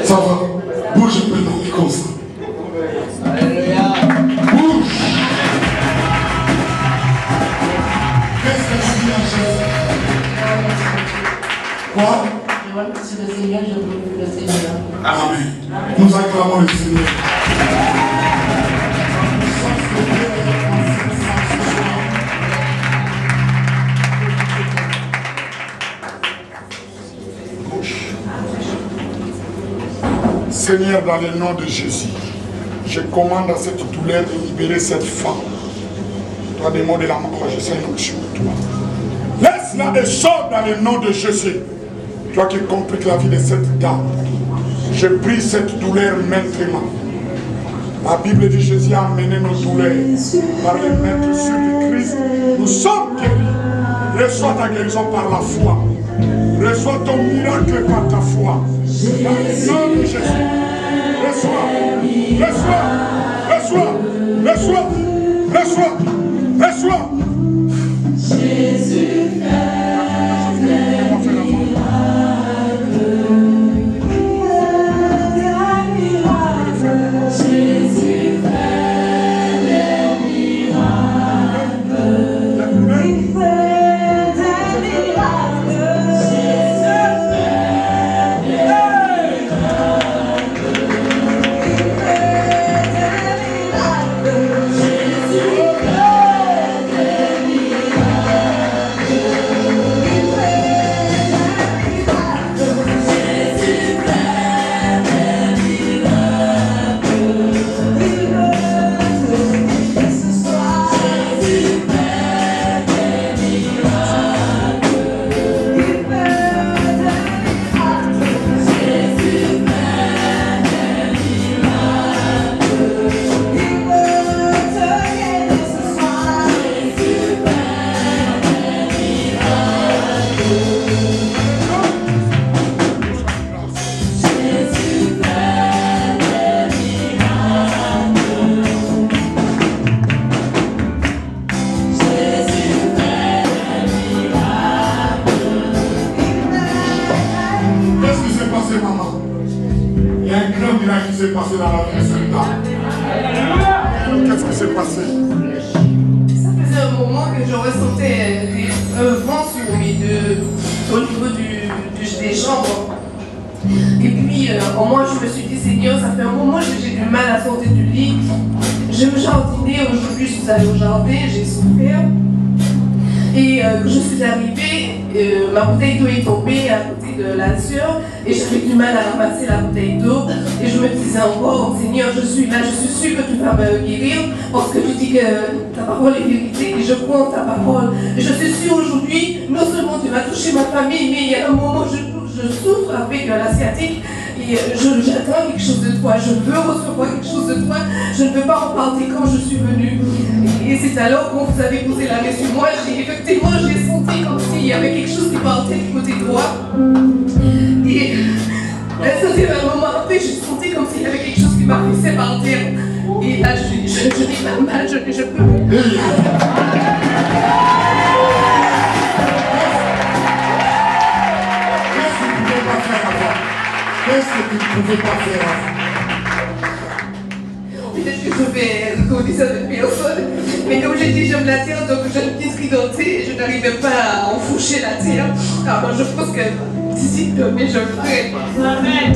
Ça va? Bouge un peu dans les comme ça. Bouge! Qu'est-ce que tu dis à Jésus? Quoi? Je remercie le Seigneur, je glorifie le Seigneur. Amen. Nous acclamons le Seigneur. Seigneur, dans le nom de Jésus, je commande à cette douleur de libérer cette femme. Toi, des mots de la mort, je sais une sur toi. Laisse-la et sors dans le nom de Jésus. Toi qui compliques la vie de cette dame, je prie cette douleur maintenant. La Bible dit Jésus a amené nos douleurs par les maîtres sur le Christ. Nous sommes guéris. Reçois ta guérison par la foi. Reçois ton miracle par ta foi. Dans le nom de Jésus. Reçois. Reçois. Reçois. Reçois. Reçois. Reçois. Jésus passé, maman? Il y a un grand miracle qui s'est passé dans la vie de cette dame. Qu'est-ce qui s'est passé? Ça faisait un moment que je ressentais un vent sur mes deux, au niveau des jambes. Et puis, au moins, je me suis dit, Seigneur, ça fait un moment que j'ai du mal à sortir du lit. Je me jardinais, aujourd'hui, je suis allée au jardin, j'ai souffert. Et quand je suis arrivée, ma bouteille d'eau est tombée à côté de la sœur et j'avais du mal à ramasser la bouteille d'eau. Et je me disais encore, Seigneur, je suis là, je suis sûre que tu vas me guérir parce que tu dis que ta parole est vérité et je crois en ta parole. Et je suis sûre aujourd'hui, non seulement tu vas toucher ma famille, mais il y a un moment où je souffre avec la sciatique et j'attends quelque chose de toi, je veux recevoir quelque chose de toi, je ne veux pas en parler quand je suis venue. Et c'est alors quand vous avez posé la main sur moi, effectivement j'ai senti comme s'il y avait quelque chose qui partait du côté droit. Et ça c'est un moment après, j'ai senti comme s'il y avait quelque chose qui m'arrivait par terre. Et là je n'ai pas mal, je peux. Qu'est-ce que tu ne pouvais pas faire? Peut-être que je vais reconnaître ça de personne, mais comme j'ai dit, j'aime la terre, donc je ne suis tridentée et je n'arrivais pas à enfourcher la terre. Alors je pense que d'ici demain, je ferai. Amen.